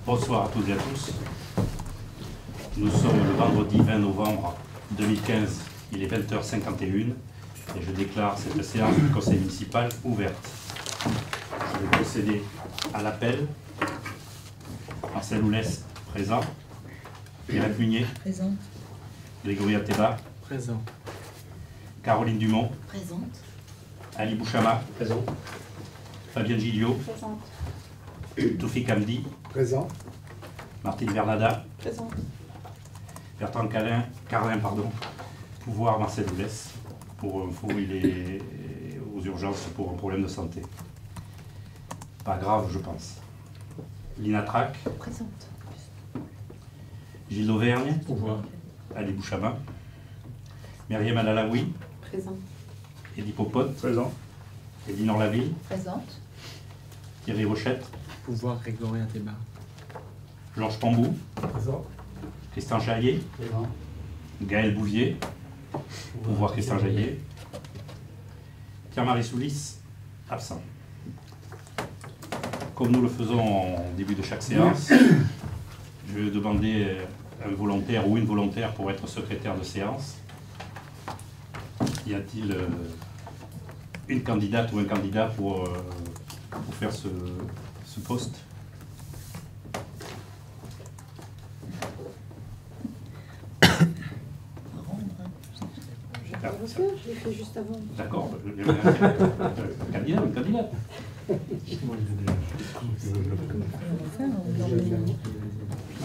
Bonsoir à toutes et à tous. Nous sommes le vendredi 20 novembre 2015, il est 20h51 et je déclare cette séance du conseil municipal ouverte. Je vais procéder à l'appel. Marcel Oulès, présent. Pierrette Munier. Présente. Grégory Ateba. Présent. Caroline Dumont. Présente. Ali Bouchama. Présent. Fabienne Gilliot. Présente. Toufik Hamdi. Présent. Martine Vernada. Présente. Bertrand Carlin, pouvoir Marcel Oulès. Pour info, il est aux urgences pour un problème de santé. Pas grave, je pense. Lina Trac. Présente. Gilles d'Auvergne. Pouvoir. Ali Bouchama. Myriam Alalaoui. Présent. Eddie Popote. Présent. Eddie Orlaville. Présente. Thierry Rochette. Pouvoir Grégory Ateba. Georges Pambou. Présent. Christian Jaillet. Présent. Gaël Bouvier. Pouvoir Christian Jaillet. Pierre-Marie Soulis, absent. Comme nous le faisons en début de chaque séance, je vais demander un volontaire ou une volontaire pour être secrétaire de séance. Y a-t-il une candidate ou un candidat pour faire ce poste? Je l'ai fait juste avant. D'accord, un candidat ou une candidate?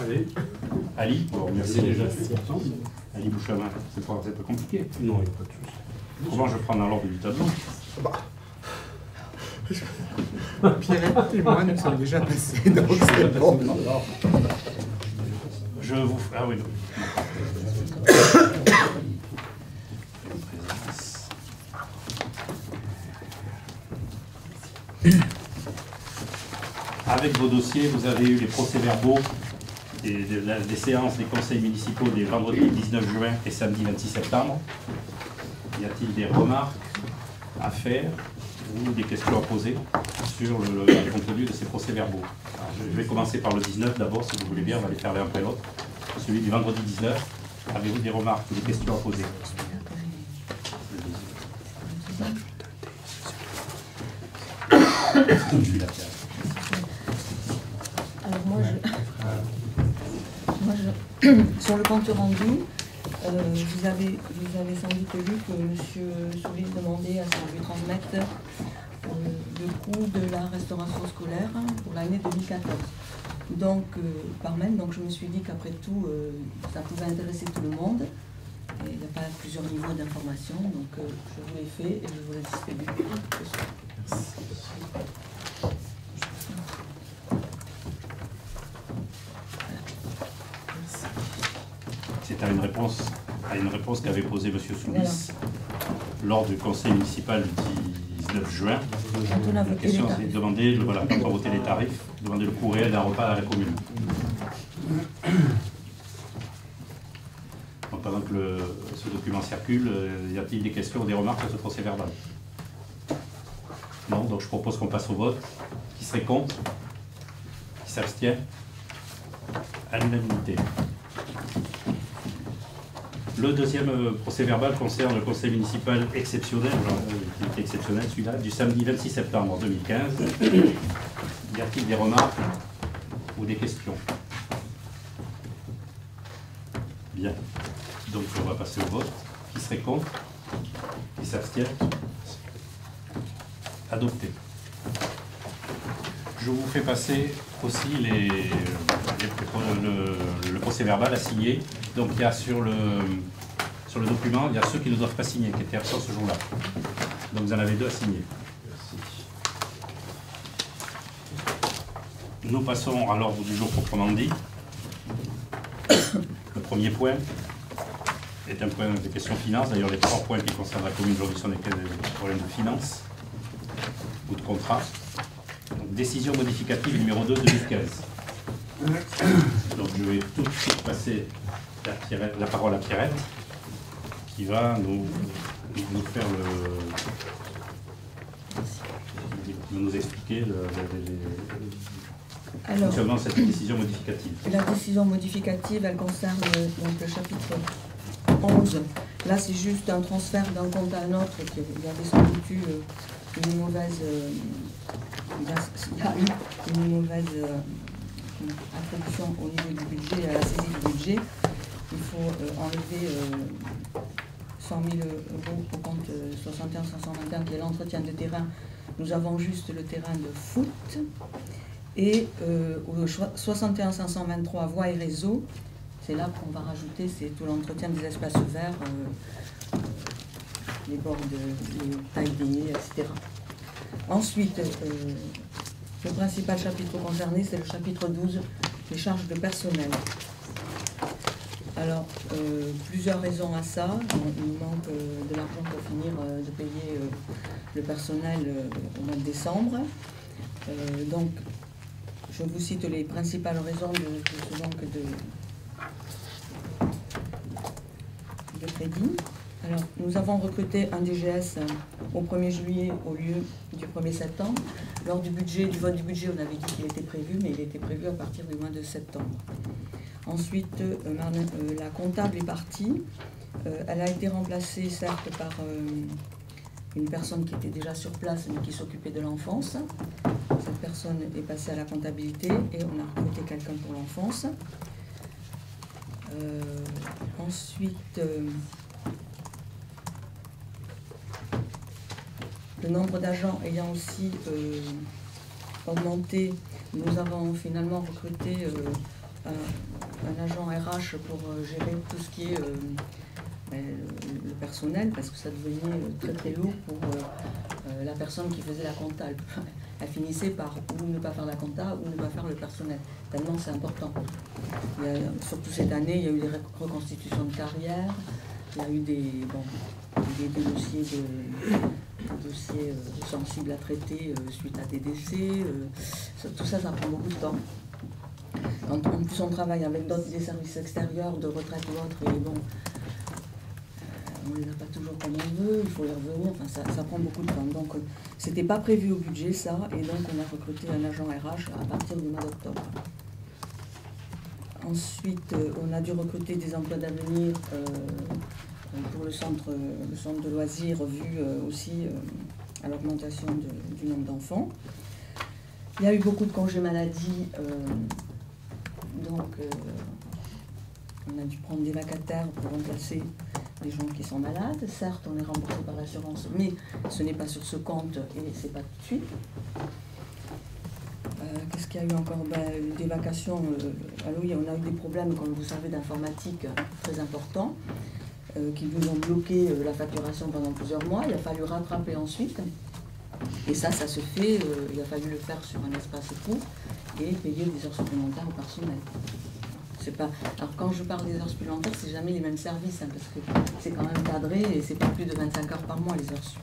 Allez. Ali, bon, merci déjà. Ali Bouchama, c'est pas compliqué. Non, il n'y a pas de souci. Comment je prends dans l'ordre du tableau? Pierrette et moi, nous sommes déjà passés, donc c'est bon. Je vous... Ah oui, non. Avec vos dossiers, vous avez eu les procès-verbaux des séances des conseils municipaux des vendredis 19 juin et samedi 26 septembre. Y a-t-il des remarques à faire ou des questions à poser sur le contenu de ces procès-verbaux? Je vais commencer par le 19 d'abord, si vous voulez bien, on va les faire l'un après l'autre. Celui du vendredi 19, avez-vous des remarques ou des questions à poser? Alors moi, sur le compte rendu, vous avez sans doute vu que M. Soulis demandait à ce qu'on lui transmette le coût de la restauration scolaire pour l'année 2014. Donc, par mail, donc je me suis dit qu'après tout, ça pouvait intéresser tout le monde. Et il n'y a pas plusieurs niveaux d'information, donc je vous l'ai fait et je vous l'ai distribué ce soir. C'est à une réponse qu'avait posée M. Soulis lors du conseil municipal du 19 juin. Quand on a voté les tarifs. Demander, voilà, quand on a voté les tarifs, demander le coût réel d'un repas à la commune. Donc, pendant que ce document circule, y a-t-il des questions ou des remarques à ce procès verbal? Non, donc je propose qu'on passe au vote. Qui serait contre? Qui s'abstient? À l'unanimité. Le deuxième procès verbal concerne le conseil municipal exceptionnel, qui était exceptionnel celui-là, du samedi 26 septembre 2015. Y a-t-il des remarques ou des questions? Bien. Donc on va passer au vote. Qui serait contre? Qui s'abstient? Adopté. Je vous fais passer aussi le procès verbal à signer. Donc il y a sur le document, il y a ceux qui ne doivent pas signer, qui étaient absents ce jour-là. Donc vous en avez deux à signer. Nous passons à l'ordre du jour proprement dit. Le premier point est un point de questions finances. D'ailleurs, les trois points qui concernent la commune aujourd'hui sont des problèmes de finances ou de contrat. Donc, décision modificative numéro 2 2015. Donc je vais tout de suite passer la parole à Pierrette, qui va nous faire nous expliquer Alors, concernant cette décision modificative. la décision modificative, elle concerne donc, le chapitre 11. Là, c'est juste un transfert d'un compte à un autre. Il y avait sans doute eu une mauvaise, il y a eu une mauvaise attribution au niveau du budget, à la saisie du budget. Il faut enlever 100 000 euros au compte 61 521 qui est l'entretien de terrain. Nous avons juste le terrain de foot. Et au 61 523 voies et réseaux, c'est là qu'on va rajouter, c'est tout l'entretien des espaces verts, les bords, les tailles des haies, etc. Ensuite, le principal chapitre concerné, c'est le chapitre 12, les charges de personnel. Alors, plusieurs raisons à ça. Il nous manque de l'argent pour finir de payer le personnel au mois de décembre. Donc, je vous cite les principales raisons de ce manque de crédit. Alors, nous avons recruté un DGS au 1er juillet au lieu du 1er septembre. Lors du vote du budget, on avait dit qu'il était prévu, mais il était prévu à partir du mois de septembre. Ensuite, la comptable est partie. Elle a été remplacée, certes, par une personne qui était déjà sur place, mais qui s'occupait de l'enfance. Cette personne est passée à la comptabilité et on a recruté quelqu'un pour l'enfance. Ensuite, le nombre d'agents ayant aussi augmenté, nous avons finalement recruté un agent RH pour gérer tout ce qui est le personnel, parce que ça devenait très très lourd pour la personne qui faisait la compta. Elle finissait par ou ne pas faire la compta ou ne pas faire le personnel, tellement c'est important. Surtout cette année, il y a eu des reconstitutions de carrière, il y a eu des dossiers sensibles à traiter suite à des décès. Tout ça, ça prend beaucoup de temps. En plus, on travaille avec des services extérieurs, de retraite ou autres, et bon, on ne les a pas toujours comme on veut, il faut y revenir, enfin, ça prend beaucoup de temps. Donc, c'était pas prévu au budget, ça, et donc on a recruté un agent RH à partir du mois d'octobre. Ensuite, on a dû recruter des emplois d'avenir pour le centre de loisirs, vu aussi à l'augmentation du nombre d'enfants. Il y a eu beaucoup de congés maladie, donc on a dû prendre des vacataires pour remplacer les gens qui sont malades. Certes, on est remboursé par l'assurance, mais ce n'est pas sur ce compte et c'est pas tout de suite. Qu'est-ce qu'il y a eu encore? Des vacations. Oui, on a eu des problèmes, comme vous savez, d'informatique très importants qui nous ont bloqué la facturation pendant plusieurs mois. Il a fallu rattraper ensuite. Et ça se fait. Il a fallu le faire sur un espace court et payer des heures supplémentaires au personnel. C'est pas... Alors quand je parle des heures supplémentaires, c'est jamais les mêmes services, hein, parce que c'est quand même cadré et c'est pas plus de 25 heures par mois les heures sup.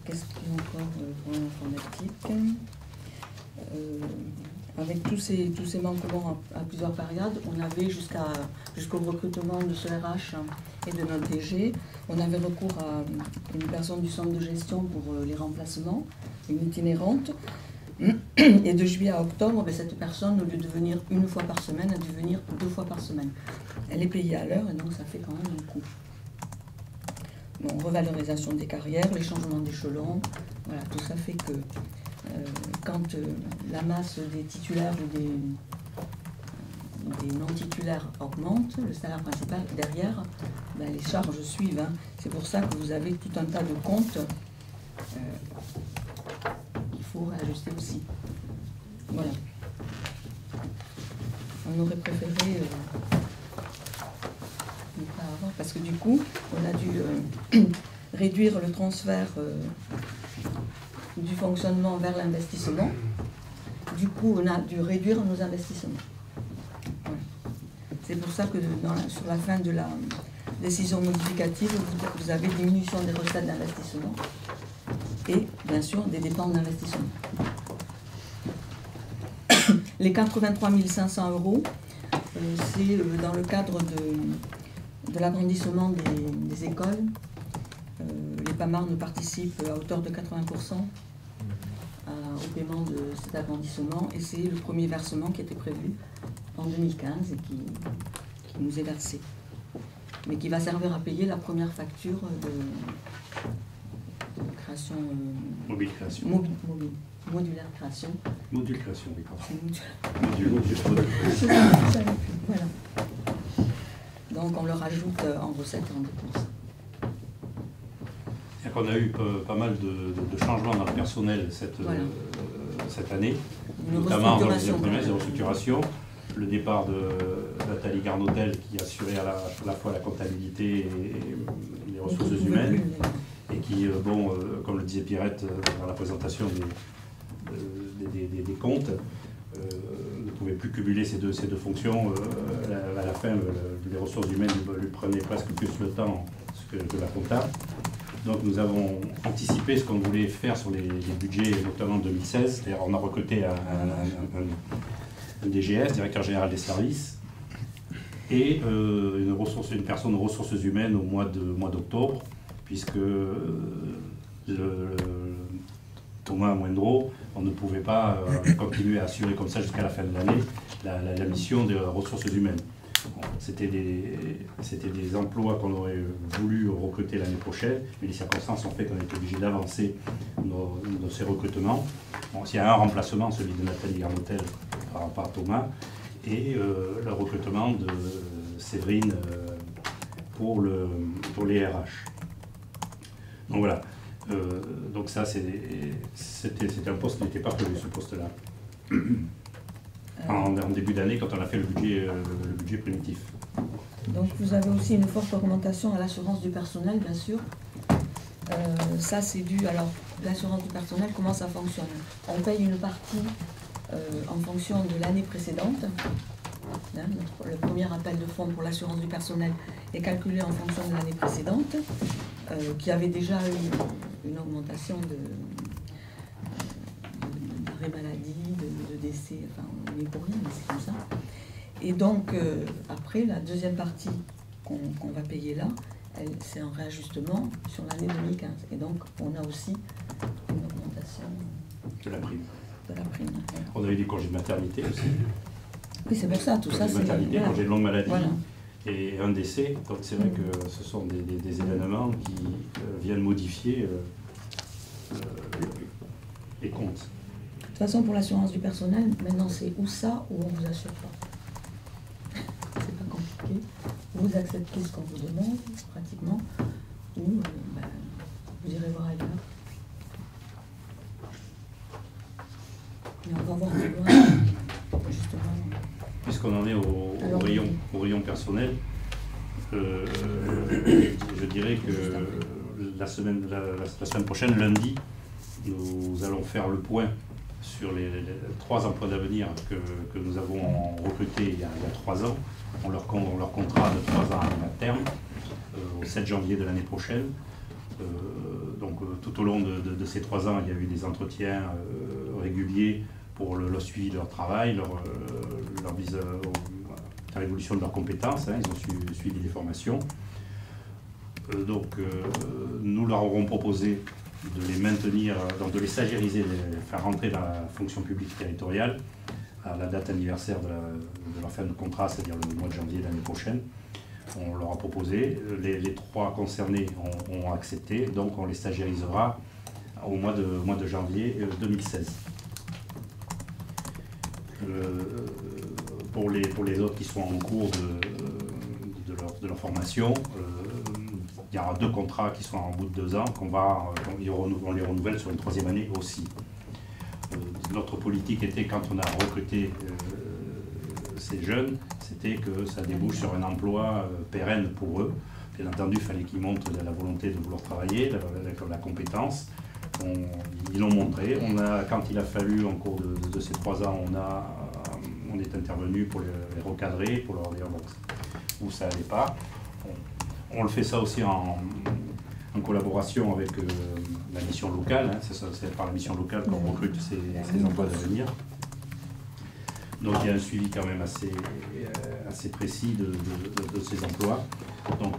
Qu'est-ce qu'il y a encore pour l'informatique? Avec tous ces manquements à plusieurs périodes, on avait jusqu'au recrutement de ce RH et de notre DG, on avait recours à une personne du centre de gestion pour les remplacements, une itinérante. Et de juillet à octobre, cette personne, au lieu de venir une fois par semaine, a dû venir 2 fois par semaine. Elle est payée à l'heure et donc ça fait quand même un coût. Bon, revalorisation des carrières, les changements d'échelon, voilà, tout ça fait que quand la masse des titulaires ou des non-titulaires augmente, le salaire principal derrière, les charges suivent. Hein. C'est pour ça que vous avez tout un tas de comptes qu'il faut réajuster aussi. Voilà. On aurait préféré ne pas avoir, parce que du coup, on a dû réduire le transfert du fonctionnement vers l'investissement. Du coup, on a dû réduire nos investissements. Voilà. C'est pour ça que sur la fin de la décision modificative, vous avez diminution des recettes d'investissement et, bien sûr, des dépenses d'investissement. Les 83 500 €, c'est dans le cadre de l'agrandissement des écoles. Les PAMAR nous participent à hauteur de 80% au paiement de cet agrandissement et c'est le premier versement qui était prévu en 2015 et qui nous est versé. Mais qui va servir à payer la première facture de création... Mobile création. Modulaire création. Module création, oui. Module. Module. Voilà. Donc on le rajoute en recettes et en dépenses. C'est-à-dire qu'on a eu pas mal de changements dans le personnel cette année, notamment dans les premières restructurations. Le départ de Nathalie Garnotel qui assurait à la fois la comptabilité et les ressources humaines et qui, comme le disait Pierrette dans la présentation des comptes, ne pouvait plus cumuler ces deux fonctions. À la fin, les ressources humaines lui prenaient presque plus le temps que la compta. Donc nous avons anticipé ce qu'on voulait faire sur les budgets, notamment en 2016. C'est-à-dire on a recruté un DGS, directeur général des services, et une personne aux ressources humaines au mois d'octobre, puisque Thomas Moindreau, on ne pouvait pas continuer à assurer comme ça jusqu'à la fin de l'année la mission des ressources humaines. C'était des emplois qu'on aurait voulu recruter l'année prochaine, mais les circonstances ont fait qu'on était obligé d'avancer dans ces recrutements. Bon, il y a un remplacement, celui de Nathalie Garnotel par Thomas, et le recrutement de Séverine pour les RH. Donc voilà. Donc ça, c'était un poste qui n'était pas prévu, ce poste-là. En début d'année, quand on a fait le budget primitif. Donc vous avez aussi une forte augmentation à l'assurance du personnel, bien sûr. Ça, c'est dû... Alors, l'assurance du personnel, comment ça fonctionne? On paye une partie en fonction de l'année précédente. Le premier appel de fonds pour l'assurance du personnel est calculé en fonction de l'année précédente, qui avait déjà eu une augmentation d'arrêt maladie, de décès, enfin on n'est pour rien, mais c'est comme ça. Et donc après, la deuxième partie qu'on va payer là, c'est un réajustement sur l'année 2015. Et donc on a aussi une augmentation de la prime. Ouais. On a eu des congés de maternité aussi. Oui, c'est pour ça, tout ça c'est... Maternité, congé de longue maladie. Voilà. Et un décès, donc c'est vrai que ce sont des événements qui viennent modifier les comptes. De toute façon, pour l'assurance du personnel, maintenant c'est ou ça ou on vous assure pas. C'est pas compliqué. Vous acceptez ce qu'on vous demande, pratiquement, ou vous irez voir ailleurs. Mais on va voir plus loin, justement. Puisqu'on en est au rayon personnel, je dirais que la semaine prochaine, lundi, nous allons faire le point sur les 3 emplois d'avenir que nous avons recrutés il y a 3 ans. Leur contrat de 3 ans à terme, au 7 janvier de l'année prochaine. Donc tout au long de ces 3 ans, il y a eu des entretiens réguliers pour le suivi de leur travail, leur vise à l'évolution de leurs compétences. Ils ont suivi des formations. Nous leur aurons proposé de les maintenir, donc de les stagiairiser, de les faire rentrer dans la fonction publique territoriale à la date anniversaire de leur fin de contrat, c'est-à-dire le mois de janvier de l'année prochaine. On leur a proposé, les 3 concernés ont accepté, donc on les stagiairisera au mois de janvier 2016. Pour les autres qui sont en cours de leur formation, il y aura 2 contrats qui sont en bout de 2 ans, on les renouvelle sur une 3e année aussi. Notre politique était, quand on a recruté ces jeunes, c'était que ça débouche sur un emploi pérenne pour eux. Bien entendu, il fallait qu'ils montrent la volonté de vouloir travailler, la compétence. Ils l'ont montré. Quand il a fallu, en cours de ces 3 ans, on est intervenu pour les recadrer, pour leur dire où ça n'allait pas. On le fait ça aussi en collaboration avec la mission locale. C'est par la mission locale qu'on recrute ces emplois d'avenir. Donc il y a un suivi quand même assez précis de ces emplois. Donc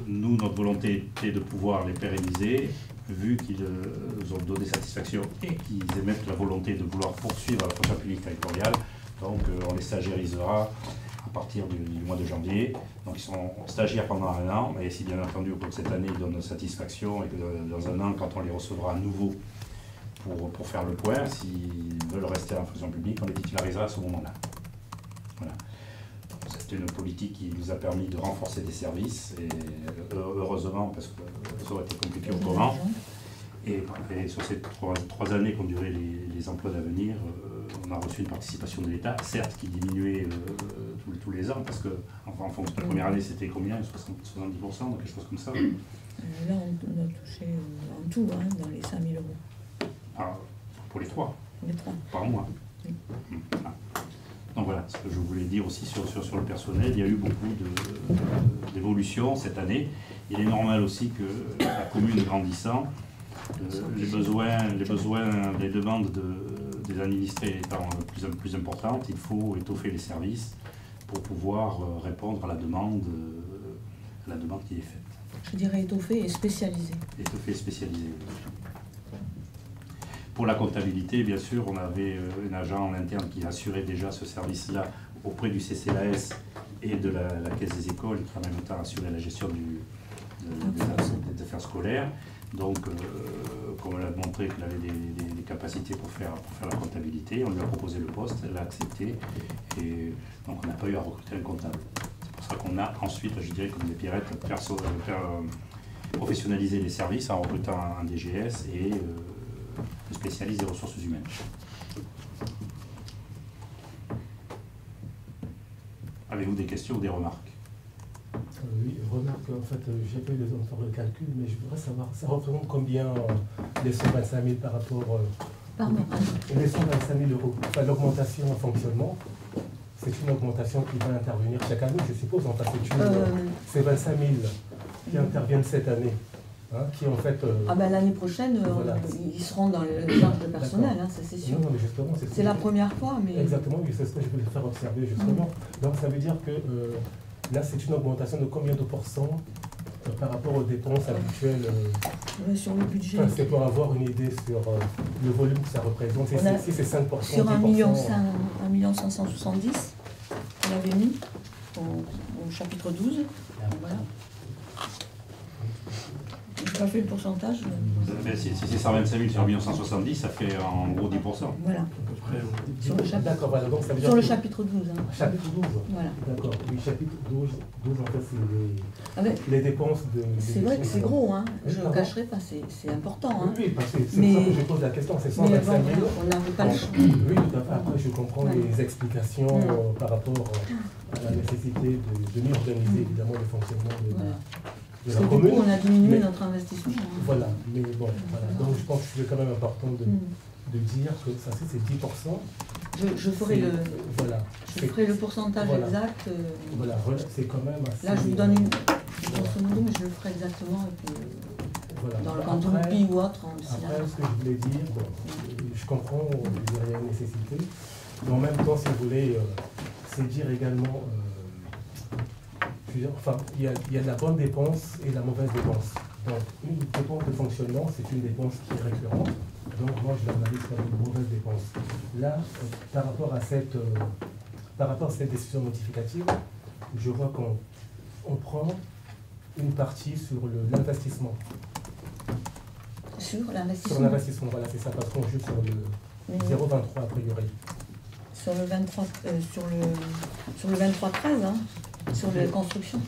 nous, notre volonté était de pouvoir les pérenniser vu qu'ils ont donné satisfaction et qu'ils émettent la volonté de vouloir poursuivre la fonction publique territoriale. Donc on les stagiairisera à partir du mois de janvier. Donc ils seront stagiaires pendant un an, et si bien entendu au cours de cette année ils donnent satisfaction, et que dans un an, quand on les recevra à nouveau pour faire le point, s'ils veulent rester en fonction publique, on les titularisera à ce moment-là. Voilà. C'est une politique qui nous a permis de renforcer des services, et heureusement, parce que ça aurait été compliqué autrement. Et sur ces trois années qu'ont duré les emplois d'avenir, on a reçu une participation de l'État, certes qui diminuait tous les ans, parce que en fonction de la première année, c'était combien, 70%, quelque chose comme ça. Là, on a touché en tout, hein, dans les 5 000 euros. Ah, pour les trois. Les trois. Par mois. Oui. Donc voilà, ce que je voulais dire aussi sur le personnel, il y a eu beaucoup d'évolutions cette année. Il est normal aussi que la commune grandissant, les demandes des administrés étant plus importantes, il faut étoffer les services pour pouvoir répondre à la demande qui est faite. Je dirais étoffé et spécialisé. Étoffé et spécialisé. Pour la comptabilité, bien sûr, on avait un agent en interne qui assurait déjà ce service-là auprès du CCAS et de la Caisse des écoles, et qui en même temps assurait la gestion des affaires scolaires. Donc, comme elle a montré qu'elle avait des capacités pour faire la comptabilité, on lui a proposé le poste, elle l'a accepté, et donc on n'a pas eu à recruter un comptable. C'est pour ça qu'on a ensuite, je dirais, comme des Pierrettes, professionnalisé les services en recrutant un DGS et un spécialiste des ressources humaines. Avez-vous des questions ou des remarques? Oui, remarque, en fait, j'ai pas eu le temps de faire le calcul, mais je voudrais savoir, ça représente combien les 125 000 par rapport les 125 000 euros, enfin, l'augmentation en fonctionnement, c'est une augmentation qui va intervenir chaque année, je suppose, en fait, c'est 25 000 qui interviennent cette année, hein, qui en fait... l'année prochaine, voilà. Ils seront dans le charge de personnel, hein, ça c'est sûr. Non, mais justement, c'est la première fois, mais... Exactement, oui, c'est ce que je voulais faire observer, justement. Donc ça veut dire que... là, c'est une augmentation de combien de pourcents par rapport aux dépenses habituelles sur le budget. Enfin, c'est pour avoir une idée sur le volume que ça représente. Si c'est 5%, sur 10%... 1 570 000, on l'avait mis au chapitre 12. Voilà. Je n'ai pas fait le pourcentage. Si c'est 125 000 sur 1 970 000, ça fait en gros 10%. Voilà. Sur le chapitre, d'accord, voilà, donc ça veut dire sur le chapitre 12. Hein. Chapitre 12. Voilà. D'accord. Oui, chapitre 12 en fait, c'est les dépenses de... C'est vrai que c'est gros, hein. Je ne le cacherai pas, c'est important. Hein. Oui, parce que c'est pour ça que je pose la question, c'est 125 000. On n'avait pas le choix. Oui, tout à fait. Après, je comprends les explications par rapport à la nécessité de mieux organiser évidemment le fonctionnement de Parce que commune. Du coup, on a diminué notre investissement. Hein. Voilà, mais bon, voilà. Donc je pense que c'est quand même important de dire que ça c'est 10%. Je ferai le pourcentage exact. Voilà, c'est quand même assez... Là, je vous donne une grosso modo, mais je le ferai exactement dans le canton de Pi ou autre. Après, ce que je voulais dire, bon, je comprends, il y a une nécessité, mais en même temps, si vous voulez, c'est dire également... enfin, il y a la bonne dépense et la mauvaise dépense. Donc, une dépense de fonctionnement, c'est une dépense qui est récurrente. Donc, moi, je l'analyse comme une mauvaise dépense. Là, par rapport à cette décision notificative, je vois qu'on prend une partie sur l'investissement. Sur l'investissement. Sur l'investissement, voilà, c'est ça, parce qu'on joue sur le 0,23 a priori. Sur le 23, sur le 23-13, hein. Sur les constructions.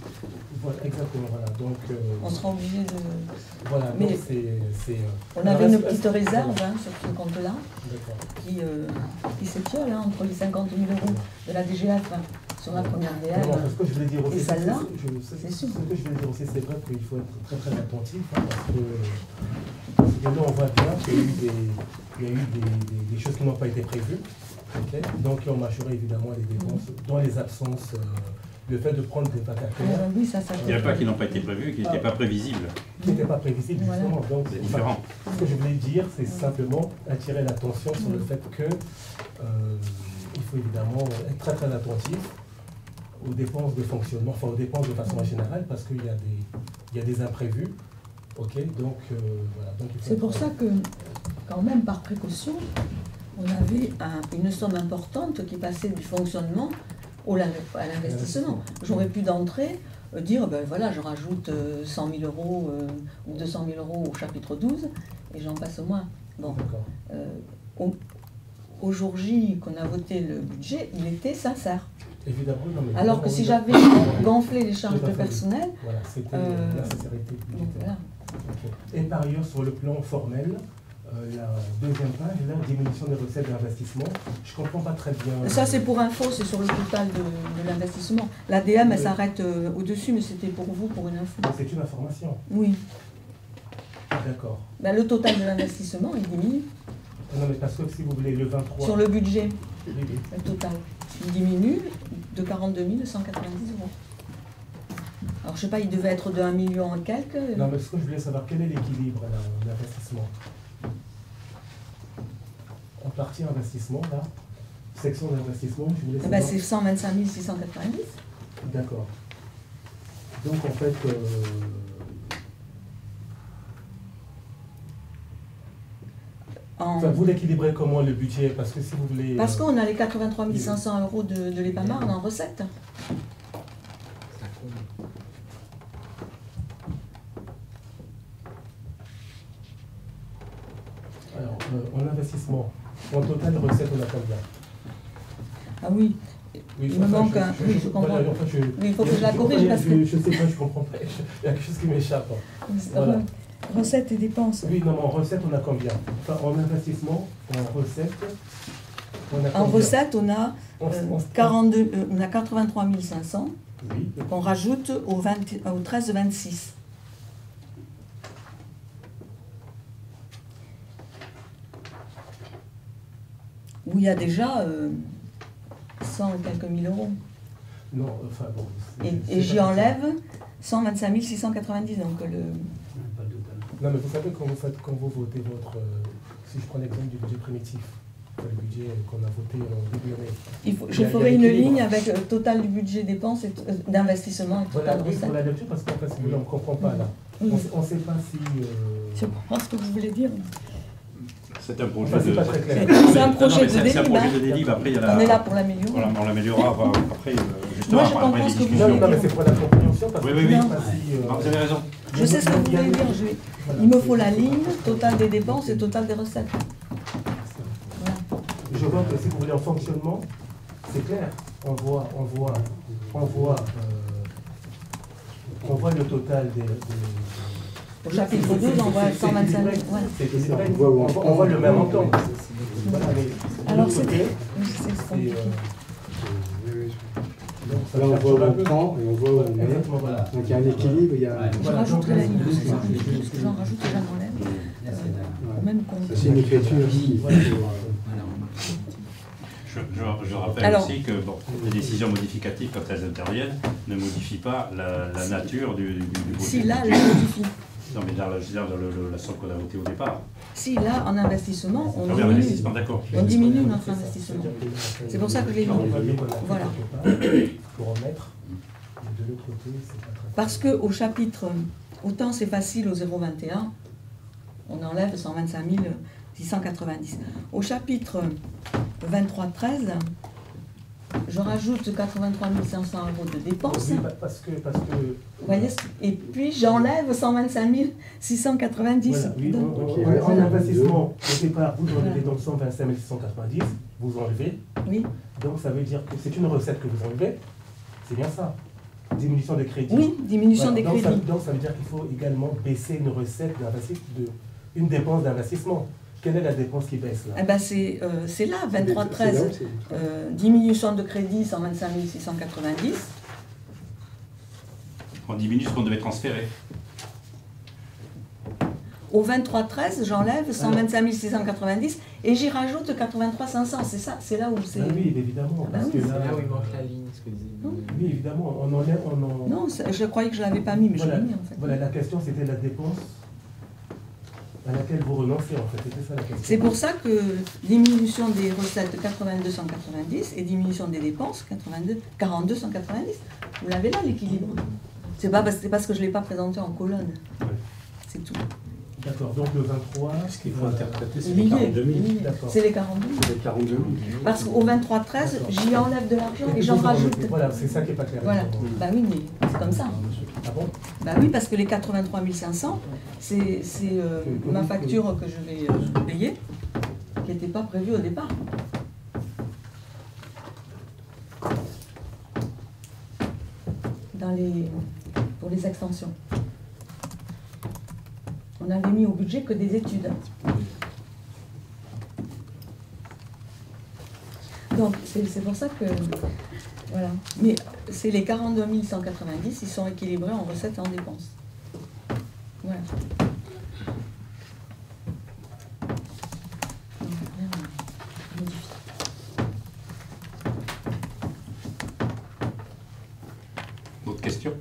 Voilà, exactement, voilà. Donc, on sera obligé de... Voilà, mais donc c'est on avait une petite réserve sur ce compte-là, qui s'étiole entre les 50 000 euros de la DGF sur la première VL. Ce que je voulais dire aussi, et celle-là, c'est sûr. Ce que je voulais dire aussi, c'est vrai qu'il faut être très très attentif, hein, parce que là, on voit bien qu'il y a eu des choses qui n'ont pas été prévues. Okay. Donc, on mâcherait évidemment les dépenses dans les absences. Le fait de prendre des vacataires. Oui, ça je ne dirais pas qu'ils n'ont pas été prévus, qu'ils n'étaient pas prévisibles. Qui n'étaient pas prévisibles, justement. Voilà. Donc, c'est différent. Ce que je voulais dire, c'est simplement attirer l'attention sur le fait que il faut évidemment être très très attentif aux dépenses de fonctionnement, enfin aux dépenses de façon générale, parce qu'il y a des imprévus Ok, donc voilà. Donc, il faut C'est pour être- ça que, quand même, par précaution, on avait une somme importante qui passait du fonctionnement à l'investissement. J'aurais pu d'entrée dire, ben voilà, je rajoute 100 000 euros ou 200 000 euros au chapitre 12 et j'en passe moins. Bon, D'accord. au jour J qu'on a voté le budget, il était sincère. Évidemment, non, mais Alors que si j'avais gonflé les charges de personnel, voilà, c'était la sincérité donc voilà. Ok. Et par ailleurs, sur le plan formel, la deuxième page, là, diminution des recettes d'investissement, je ne comprends pas très bien. Ça, c'est pour info, c'est sur le total de l'investissement. L'ADM, elle s'arrête au-dessus, mais c'était pour vous, pour une info. Mais c'est une information. Oui. D'accord. Ben, le total de l'investissement, il diminue. Non, mais parce que si vous voulez, le 23... Sur le budget, Oui, oui. le total, il diminue de 42 190 euros. Alors, je sais pas, il devait être de 1 million en quelques. Non, mais ce que je voulais savoir, quel est l'équilibre d'investissement? En partie investissement, là, section d'investissement, je voulais Eh savoir... ben, c'est 125 690. D'accord. Donc, en fait... Enfin, vous l'équilibrez comment le budget? Parce que si vous voulez... Parce qu'on a les 83 500 euros de l'EPAMARN en recette. Alors, en investissement, en total, recette, on a combien? Ah oui, Oui, il me manque un... Oui, je comprends. Voilà, enfin, Oui, il faut que je la corrige parce que... Je sais pas, je comprends pas. Il y a quelque chose qui m'échappe. Voilà. Recettes et dépenses. Oui, non, mais en recette, on a combien? Enfin, en investissement, en recette, on a combien? En recette, on a, On 83 500 Oui. qu'on rajoute au 13,26. Où il y a déjà 100 et quelques mille euros. Non, enfin bon... Et j'y enlève 125 690. Donc le... Non, mais vous savez, quand vous votez votre... si je prends l'exemple du budget primitif, le budget qu'on a voté en début d'année... je ferai une ligne avec le total du budget dépenses d'investissement et Voilà, total oui, recette. pour la lecture, parce qu'en fait, si vous voulez, on ne comprend pas là. Oui. On ne sait pas si... Je comprends ce que vous voulez dire. C'est un projet Enfin, c'est de... pas très clair. C'est un projet de C'est un délib, projet hein. de délib. Après, il y a la... On est là pour l'améliorer. Voilà, on l'améliorera après, justement, Moi, je après comprends les ce que vous discussions. Non, mais c'est pour la compréhension, parce Oui, que oui, je oui. ne sais pas si... Non, vous avez raison. Je sais ce que vous voulez dire. Voilà. Il me faut la ligne, total des dépenses et total des recettes. Voilà. Je vois que si vous voulez en fonctionnement, c'est clair. On voit le total des Au chapitre 12, on voit 125 000. Voilà. c'est équilibré. On voit le même montant. Voilà, mais de Alors, l'autre côté, c'est compliqué. donc, ça Là, on voit où perturbe un on peu. prend et on voit où on met. Exactement, voilà. Donc il y a un équilibre, il y a... Je Voilà, rajouterai donc, la ligne. là, Parce que j'en rajoute et j'en enlève. Même qu'on... C'est une écriture aussi. Voilà. Je rappelle Alors- aussi que bon, les décisions modificatives, quand elles interviennent, ne modifient pas la nature du vote. Si là, elle modifie. Non, mais dans la somme qu'on a votée au départ. Si là, en investissement, on Premier diminue. investissement, d'accord. On diminue notre investissement. C'est pour ça que je l'ai mis. Voilà. Pour en mettre. Et de l'autre côté, c'est pas très... Parce qu'au chapitre, autant c'est facile au 0,21, on enlève 125 690. Au chapitre 23-13, je rajoute 83 500 euros de dépenses. Oui, parce que... Vous voyez, et puis j'enlève 125 690. Voilà, oui, Donc, en investissement, au départ, vous enlevez donc 125 690, vous enlevez. oui, Donc ça veut dire que c'est une recette que vous enlevez. C'est bien ça. Diminution des crédits. oui, diminution Voilà, des donc crédits. donc ça veut dire qu'il faut également baisser une recette d'investissement, une dépense d'investissement. Quelle est la dépense qui baisse là? Eh ben c'est là, 23-13, diminution de crédit 125 690. On diminue ce qu'on devait transférer. Au 23-13, j'enlève 125 690 et j'y rajoute 83 500. C'est ça, c'est là où c'est... Ah oui, évidemment. Ah Parce oui, que c'est là, Là où il manque la ligne, ce que disait. oui, évidemment, on enlève, Non, je croyais que je ne l'avais pas mis, mais Voilà, je l'ai mis en fait. voilà, la question c'était la dépense à laquelle vous renoncez en fait. C'était ça la question. C'est pour ça que diminution des recettes 82 190 et diminution des dépenses 42 190. Vous l'avez là l'équilibre. C'est pas parce que je ne l'ai pas présenté en colonne. Ouais. c'est tout. D'accord, donc le 23, Ce qu'il faut interpréter, c'est Lié, les 42 000. lié. D'accord. C'est les 42 000. C'est les 42 000. Parce qu'au 23-13, j'y enlève de l'argent et j'en rajoute. Voilà, c'est ça qui n'est pas clair. Voilà. Bah oui, mais c'est comme ça. Ah bon? Bah oui, parce que les 83 500, c'est ma facture que je vais payer, qui n'était pas prévue au départ. Pour les extensions. On n'avait mis au budget que des études. Donc, c'est pour ça que... Voilà. Mais c'est les 42 190, ils sont équilibrés en recettes et en dépenses. Voilà. Donc, rien à modifier. D'autres questions?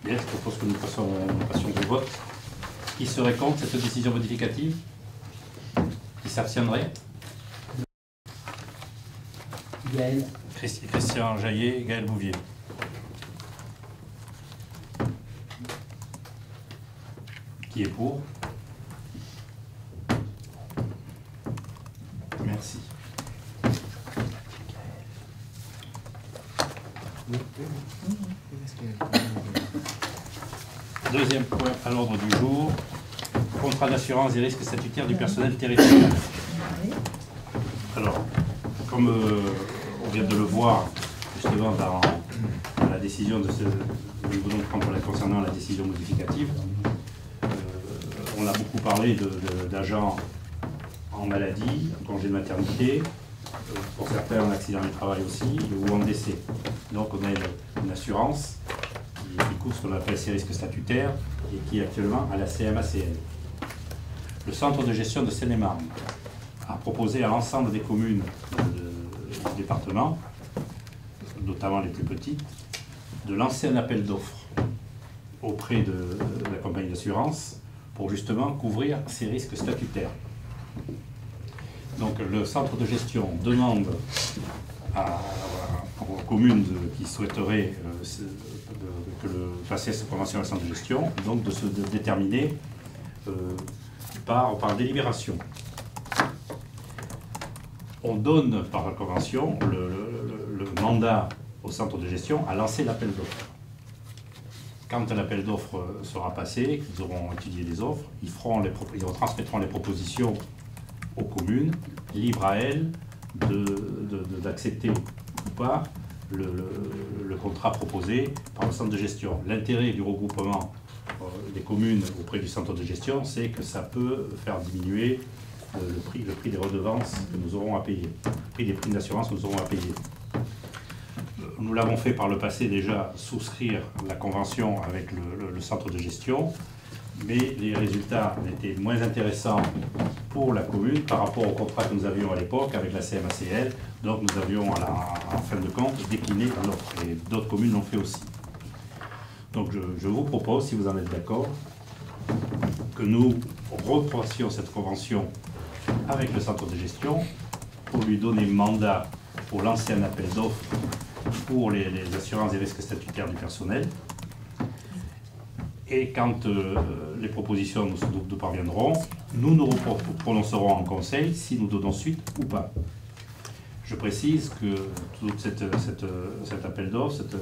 Bien, je propose que nous passions au vote. Qui serait contre cette décision modificative? Qui s'abstiendrait? Gaël. Christian Jaillet, Gaël Bouvier. Qui est pour? Merci. Deuxième point à l'ordre du jour, contrat d'assurance et risques statutaires du personnel territorial. Alors, comme on vient de le voir justement dans la décision de ce nous venons de prendre concernant la décision modificative, on a beaucoup parlé d'agents en maladie, en congé de maternité, pour certains en accident du travail aussi, ou en décès. Donc on a une assurance qui couvre ce qu'on appelle ces risques statutaires et qui est actuellement à la CMACL. Le centre de gestion de Seine-et-Marne a proposé à l'ensemble des communes du département, notamment les plus petites, de lancer un appel d'offres auprès de la compagnie d'assurance pour justement couvrir ces risques statutaires. Donc le centre de gestion demande aux communes qui souhaiteraient passer cette convention à la centre de gestion, donc de se déterminer par délibération. On donne par la convention le mandat au centre de gestion à lancer l'appel d'offres. Quand l'appel d'offres sera passé, qu'ils auront étudié les offres, ils transmettront les propositions aux communes, libres à elles d'accepter ou pas le contrat proposé par le centre de gestion. L'intérêt du regroupement des communes auprès du centre de gestion, c'est que ça peut faire diminuer le prix des redevances que nous aurons à payer, le prix des primes d'assurance que nous aurons à payer. Nous l'avons fait par le passé déjà, souscrire la convention avec le centre de gestion, mais les résultats étaient moins intéressants pour la commune par rapport au contrat que nous avions à l'époque avec la CMACL. Donc nous avions en fin de compte décliné l'offre et d'autres communes l'ont fait aussi. Donc je vous propose, si vous en êtes d'accord, que nous repassions cette convention avec le centre de gestion pour lui donner mandat pour lancer un appel d'offres pour les assurances et risques statutaires du personnel. Et quand les propositions nous parviendront, nous nous prononcerons en conseil si nous donnons suite ou pas. Je précise que tout cet appel d'offres, cette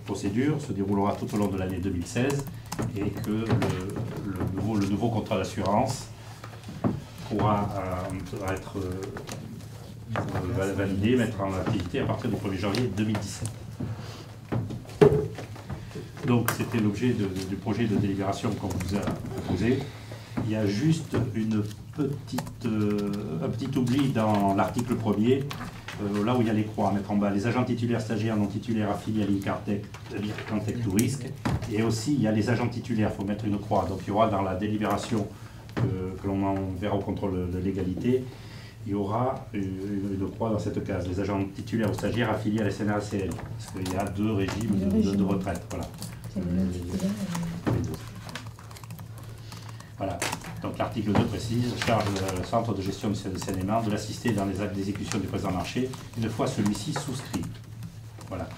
procédure se déroulera tout au long de l'année 2016 et que le nouveau contrat d'assurance pourra être validé, mettre en activité à partir du 1er janvier 2017. Donc c'était l'objet du projet de délibération qu'on vous a proposé. Il y a juste un petit oubli dans l'article 1er, là où il y a les croix à mettre en bas. Les agents titulaires, stagiaires, non titulaires affiliés à l'Ircantec tout risque. Et aussi il y a les agents titulaires, il faut mettre une croix. Donc il y aura dans la délibération que l'on verra au contrôle de légalité, il y aura une croix dans cette case. Les agents titulaires ou stagiaires affiliés à la CNRACL. Parce qu'il y a deux régimes de retraite. Voilà. Voilà. Donc l'article 2 précise, charge le centre de gestion de Seine-et-Marne de l'assister dans les actes d'exécution du présent marché, une fois celui-ci souscrit. Voilà.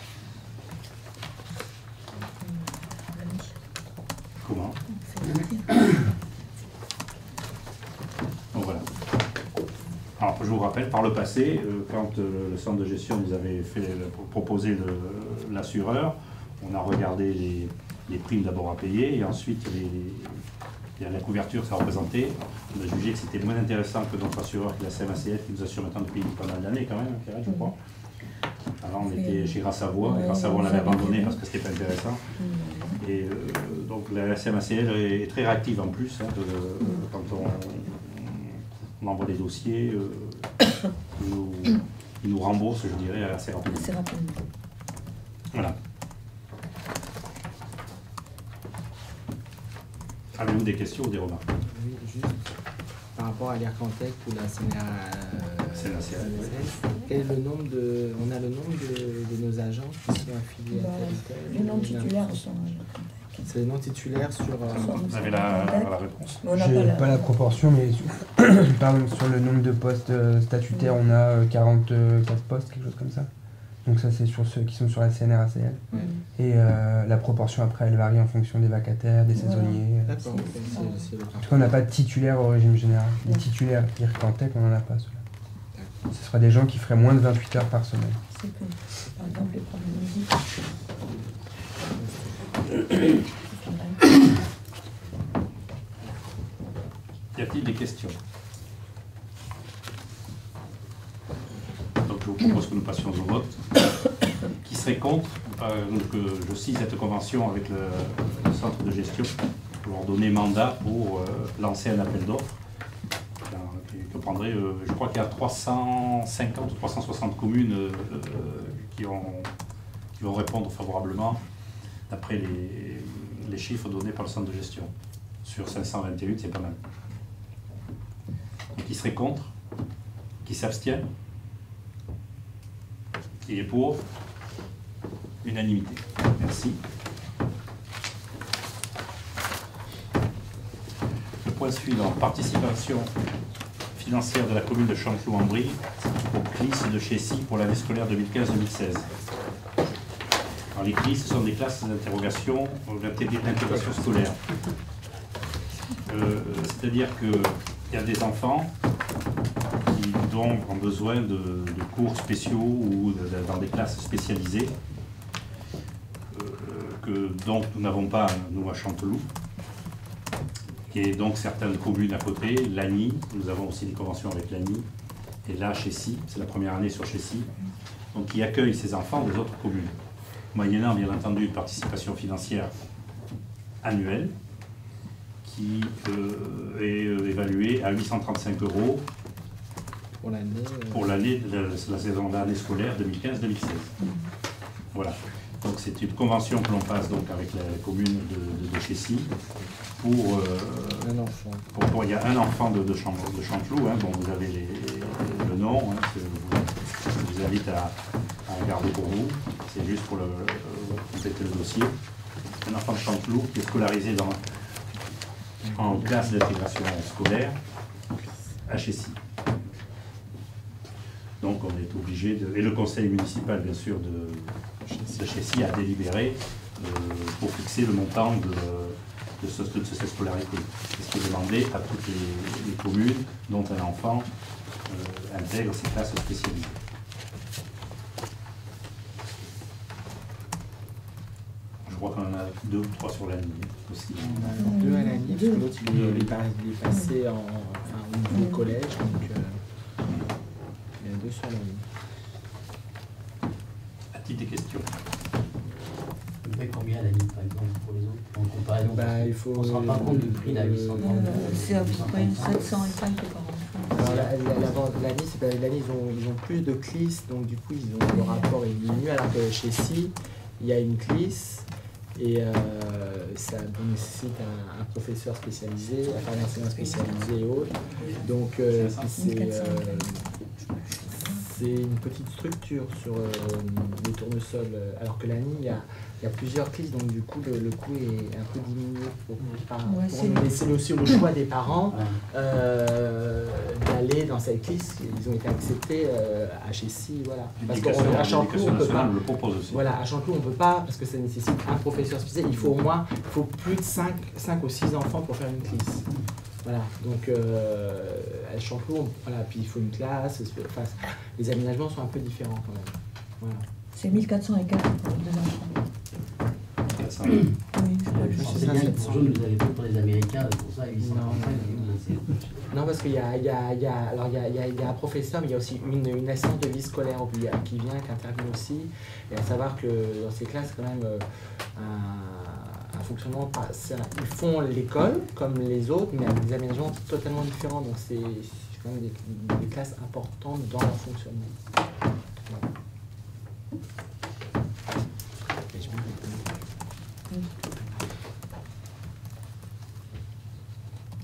comment. Donc voilà. Alors, je vous rappelle, par le passé, quand le centre de gestion nous avait proposé l'assureur, on a regardé les primes d'abord à payer et ensuite la couverture que ça représentait. On a jugé que c'était moins intéressant que notre assureur, qui est la CMACF, qui nous assure maintenant depuis pas mal d'années quand même, Pierrette, je crois. Alors on était chez Grâce Savoie, et Grâce Savoie on l'avait abandonné parce que c'était pas intéressant. Et donc la CMACL est très réactive en plus, hein, quand on envoie des dossiers, ils nous remboursent, je dirais, assez rapidement. Assez rapidement. Voilà. Avez-vous des questions ou des remarques? Oui, juste par rapport à l'Ircantec ou la CNRACL, quel est le nombre de, on a le nombre de nos agents qui sont affiliés à tel ou tel? Les noms titulaires sont à l'Ircantec. C'est les noms titulaires sur... Vous avez la réponse? J'ai pas la proportion, mais pardon, sur le nombre de postes statutaires, on a 44 postes, quelque chose comme ça. Donc ça, c'est sur ceux qui sont sur la CNRACL. Et la proportion, après, elle varie en fonction des vacataires, des saisonniers. D'accord. Parce qu'on n'a pas de titulaire au régime général. Les titulaires Ircantec, on n'en a pas, ceux-là. Ce sera des gens qui feraient moins de 28 heures par semaine. C'est que, par exemple, les problèmes musique. Y a-t-il des questions? Donc je vous propose que nous passions au vote. Qui serait contre que je signe cette convention avec le centre de gestion pour leur donner mandat pour lancer un appel d'offres que prendrait, je crois qu'il y a 350 ou 360 communes qui vont répondre favorablement d'après les chiffres donnés par le centre de gestion. Sur 528, c'est pas mal. Donc qui serait contre? Qui s'abstient? Qui est pour? Unanimité. Merci. Le point suivant, participation financière de la commune de Chanteloup-en-Brie au CLIS de Chessy pour l'année scolaire 2015-2016. Alors les CLIS, ce sont des classes d'interrogation, d'intégration scolaire. C'est-à-dire qu'il y a des enfants qui donc ont besoin de cours spéciaux ou dans des classes spécialisées que donc nous n'avons pas, nous, à Chanteloup. Et donc certaines communes à côté, Lagny, nous avons aussi des conventions avec Lagny, et là, Chessy, c'est la première année sur Chessy, donc qui accueillent ces enfants des autres communes, moyennant bien entendu une participation financière annuelle, qui est évaluée à 835 € pour l'année scolaire 2015-2016. Voilà. Donc c'est une convention que l'on passe donc avec la commune de Chessy pour il y a un enfant de Chanteloup, hein, bon, vous avez le nom, hein, que je vous invite à regarder pour vous, c'est juste pour compléter le dossier. Un enfant de Chanteloup qui est scolarisé en classe d'intégration scolaire à Chessy. Donc on est obligé de... Et le conseil municipal, bien sûr, de Chessy a délibéré pour fixer le montant de cette scolarité. C'est ce qui est demandé à toutes les communes dont un enfant intègre ces classes spécialisées. Je crois qu'on en a 2 ou 3 sur l'année aussi. On a 2 à l'année, parce que l'autre il est passé au niveau collège, donc il y a 2 sur l'année. A-t-il des questions? Vous faites combien à l'année, par exemple, pour les autres? En comparaison, on ne se rend pas compte du prix là, 830. C'est à peu près 700 et quelques par enfant. Alors l'année, c'est pas l'année, ils ont plus de CLIS, donc du coup le rapport est diminué, alors que chez SI, il y a une CLIS et ça nécessite un professeur spécialisé, enfin un enseignant spécialisé et autres. Donc c'est une petite structure sur les tournesols, alors que l'ANI, il y a plusieurs clisses, donc du coup le coût est un peu diminué pour laisser aussi le choix des parents d'aller dans cette clisse. Ils ont été acceptés à Chessy, voilà. Parce qu'à Chanteloup, on peut pas. Le propose aussi. Voilà, à Chanteloup, on peut pas parce que ça nécessite un professeur spécialisé. Il faut au moins, plus de 5 ou 6 enfants pour faire une clisse. Voilà, donc à Chanteloup, voilà, puis il faut une classe, enfin, les aménagements sont un peu différents quand même. Voilà. C'est 1400 et 4 pour 2 enfants. 400. Oui, c'est bien que pour nous, vous avez fait pour les Américains, pour ça, 835. Non, parce qu'il y a un professeur, mais il y a aussi une assistante de vie scolaire qui vient, qui intervient aussi. Et à savoir que dans ces classes, quand même, un fonctionnement, ils font l'école comme les autres, mais avec des aménagements totalement différents. Donc c'est quand même des classes importantes dans leur fonctionnement. Voilà.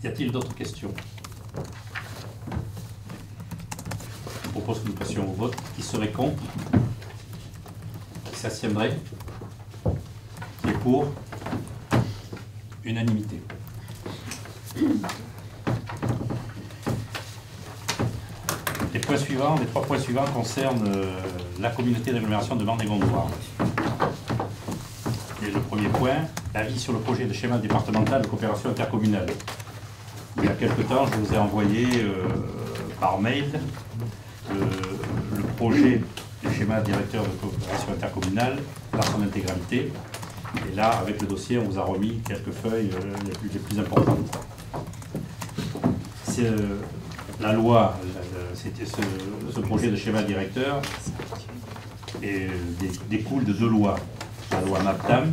Y a-t-il d'autres questions? Je propose que nous passions au vote. Qui serait contre? Qui s'abstiendrait? Qui est pour? Unanimité. Les points suivants, les 3 points suivants concernent la communauté d'agglomération de Vendée-Gondoire. Et le premier point, avis sur le projet de schéma départemental de coopération intercommunale. Il y a quelque temps, je vous ai envoyé par mail le projet du schéma directeur de coopération intercommunale dans son intégralité. Et là, avec le dossier, on vous a remis quelques feuilles les plus importantes. C'est la loi, c'était ce projet de schéma directeur et découle de 2 lois. La loi MAPTAM